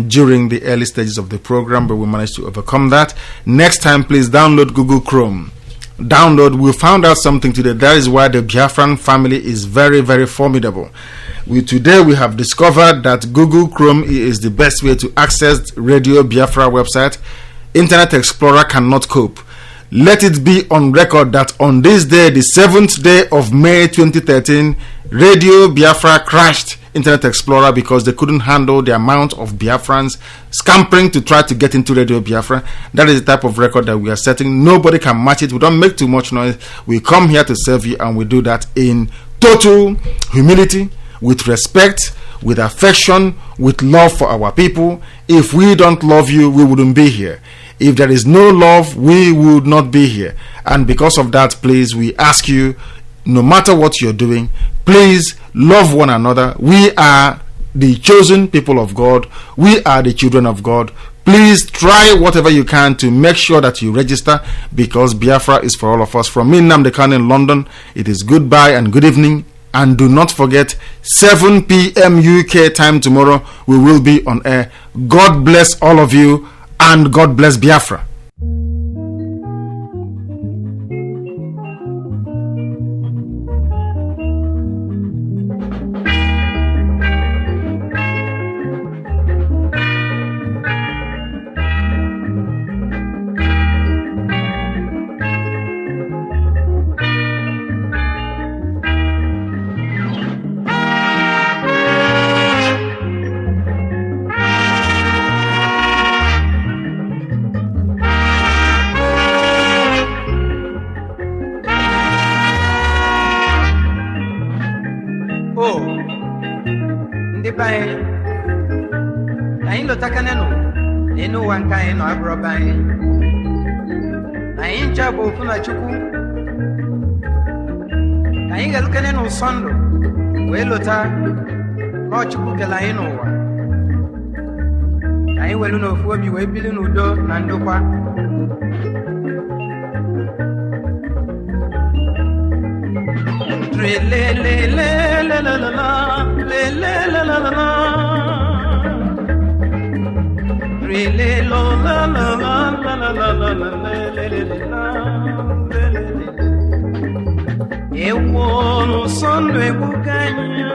during the early stages of the program, but we managed to overcome that. Next time, please download Google Chrome download. We found out something today. That is why the Biafran family is very, very formidable. Today we have discovered that Google Chrome is the best way to access Radio Biafra website. Internet Explorer cannot cope. Let it be on record that on this day, the 7th day of May 2013, Radio Biafra crashed Internet Explorer because they couldn't handle the amount of Biafrans scampering to try to get into Radio Biafra. That is the type of record that we are setting. Nobody can match it. We don't make too much noise. We come here to serve you, and we do that in total humility, with respect, with affection, with love for our people. If we don't love you, we wouldn't be here. If there is no love, we would not be here. And because of that, please, we ask you, no matter what you're doing, please love one another. We are the chosen people of God. We are the children of God. Please try whatever you can to make sure that you register, because Biafra is for all of us. From me, Nnamdi Kanu in London, it is goodbye and good evening. And do not forget, 7 p.m. UK time tomorrow, we will be on air. God bless all of you, and God bless Biafra. Sondo, Welota, Rochukela Inowa. I will know for you, Webbilin Udo, Nandopa. Ewo sondo ekukanya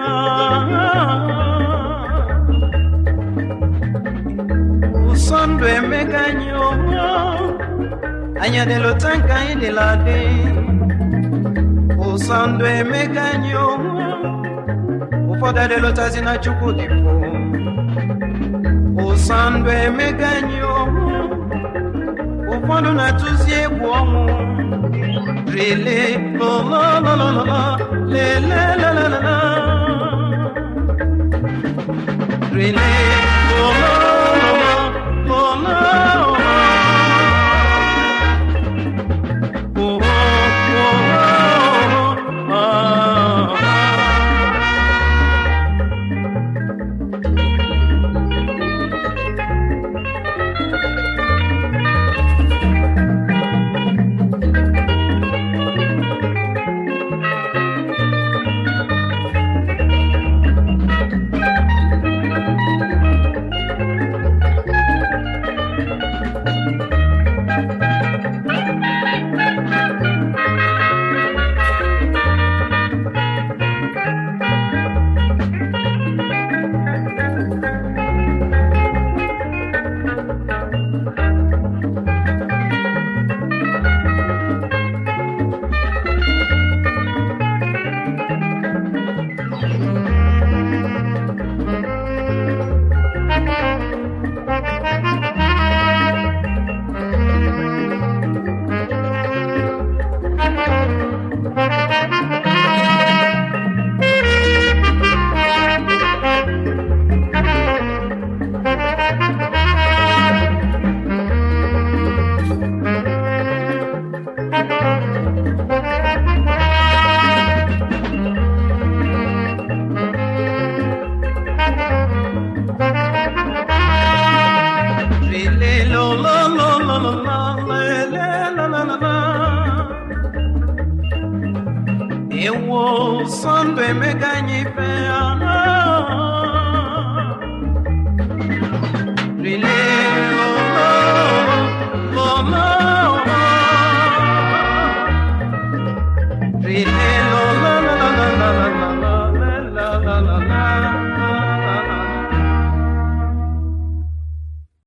usondo emekanyo anya de lotanka indelade usondo emekanyo ufoda de lotazina chukudipo usondo emekanyo ufondo natuzie bwomu Really, la la la la la, la la la la la. Really, la la la la la. Oh oh oh Ewo Sunday me ganyi pe